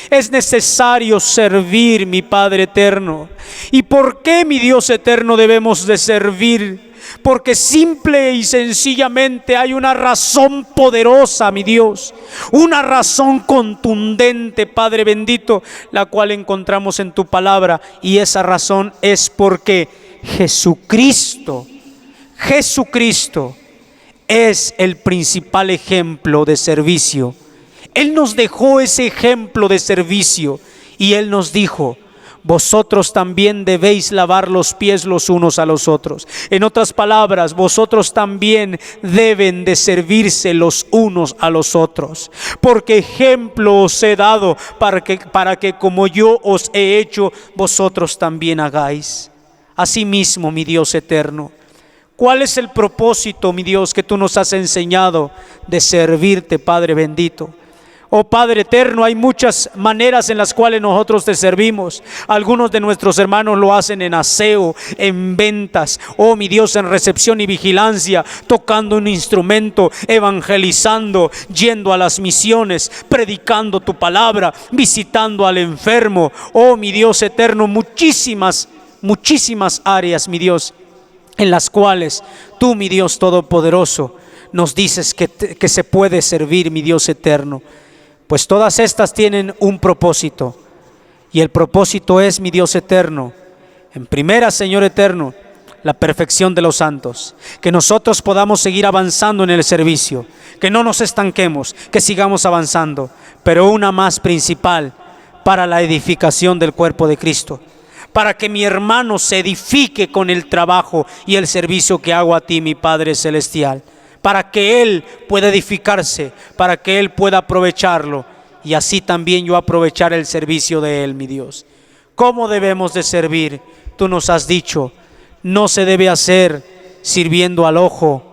Es necesario servir, mi Padre eterno. ¿Y por qué, mi Dios eterno, debemos de servir? Porque simple y sencillamente hay una razón poderosa, mi Dios, una razón contundente, Padre bendito, la cual encontramos en tu palabra, y esa razón es porque Jesucristo es el principal ejemplo de servicio. Él nos dejó ese ejemplo de servicio y Él nos dijo: vosotros también debéis lavar los pies los unos a los otros. En otras palabras, vosotros también deben de servirse los unos a los otros. Porque ejemplo os he dado para que como yo os he hecho, vosotros también hagáis. Asimismo, mi Dios eterno, ¿cuál es el propósito, mi Dios, que tú nos has enseñado de servirte, Padre bendito? Oh Padre eterno, hay muchas maneras en las cuales nosotros te servimos. Algunos de nuestros hermanos lo hacen en aseo, en ventas, oh mi Dios, en recepción y vigilancia, tocando un instrumento, evangelizando, yendo a las misiones, predicando tu palabra, visitando al enfermo. Oh mi Dios eterno, muchísimas áreas, mi Dios, en las cuales tú, mi Dios todopoderoso, nos dices que se puede servir, mi Dios eterno. Pues todas estas tienen un propósito, y el propósito es, mi Dios eterno, en primera, Señor eterno, la perfección de los santos, que nosotros podamos seguir avanzando en el servicio, que no nos estanquemos, que sigamos avanzando, pero una más principal, para la edificación del cuerpo de Cristo, para que mi hermano se edifique con el trabajo y el servicio que hago a ti, mi Padre Celestial, para que él pueda edificarse, para que él pueda aprovecharlo y así también yo aprovechar el servicio de él, mi Dios. ¿Cómo debemos de servir? Tú nos has dicho, no se debe hacer sirviendo al ojo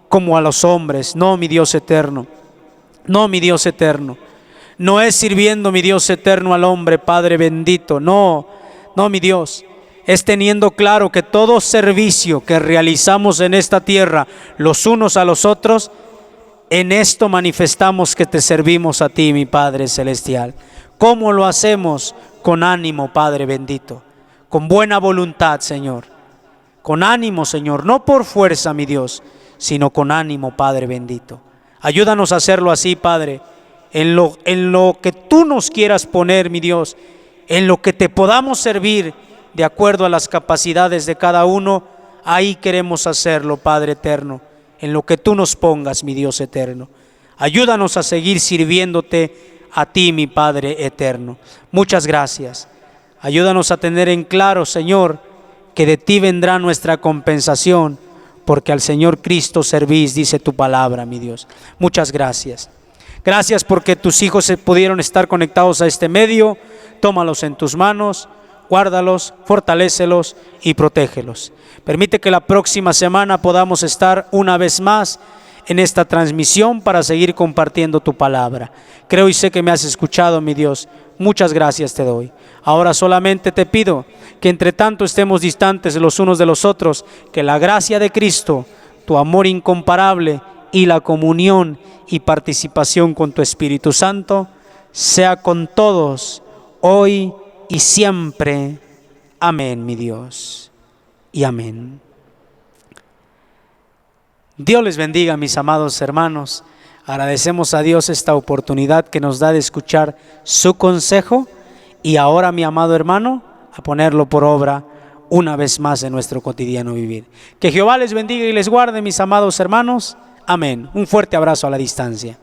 como a los hombres. No, mi Dios eterno. No, mi Dios eterno. No es sirviendo, mi Dios eterno, al hombre, Padre bendito. No, mi Dios. Es teniendo claro que todo servicio que realizamos en esta tierra, los unos a los otros, en esto manifestamos que te servimos a ti, mi Padre Celestial. ¿Cómo lo hacemos? Con ánimo, Padre bendito. Con buena voluntad, Señor. Con ánimo, Señor. No por fuerza, mi Dios, sino con ánimo, Padre bendito. Ayúdanos a hacerlo así, Padre. En lo que tú nos quieras poner, mi Dios. En lo que te podamos servir de acuerdo a las capacidades de cada uno. Ahí queremos hacerlo, Padre eterno. En lo que tú nos pongas, mi Dios eterno. Ayúdanos a seguir sirviéndote a ti, mi Padre eterno. Muchas gracias. Ayúdanos a tener en claro, Señor, que de ti vendrá nuestra compensación, porque al Señor Cristo servís, dice tu palabra, mi Dios. Muchas gracias. Gracias porque tus hijos se pudieron estar conectados a este medio. Tómalos en tus manos, guárdalos, fortalécelos y protégelos. Permite que la próxima semana podamos estar una vez más en esta transmisión para seguir compartiendo tu palabra. Creo y sé que me has escuchado, mi Dios. Muchas gracias te doy. Ahora solamente te pido que entre tanto estemos distantes los unos de los otros, que la gracia de Cristo, tu amor incomparable y la comunión y participación con tu Espíritu Santo sea con todos, hoy y siempre. Amén, mi Dios, y amén. Dios les bendiga, mis amados hermanos. Agradecemos a Dios esta oportunidad que nos da de escuchar su consejo y ahora, mi amado hermano, a ponerlo por obra una vez más en nuestro cotidiano vivir. Que Jehová les bendiga y les guarde, mis amados hermanos. Amén. Un fuerte abrazo a la distancia.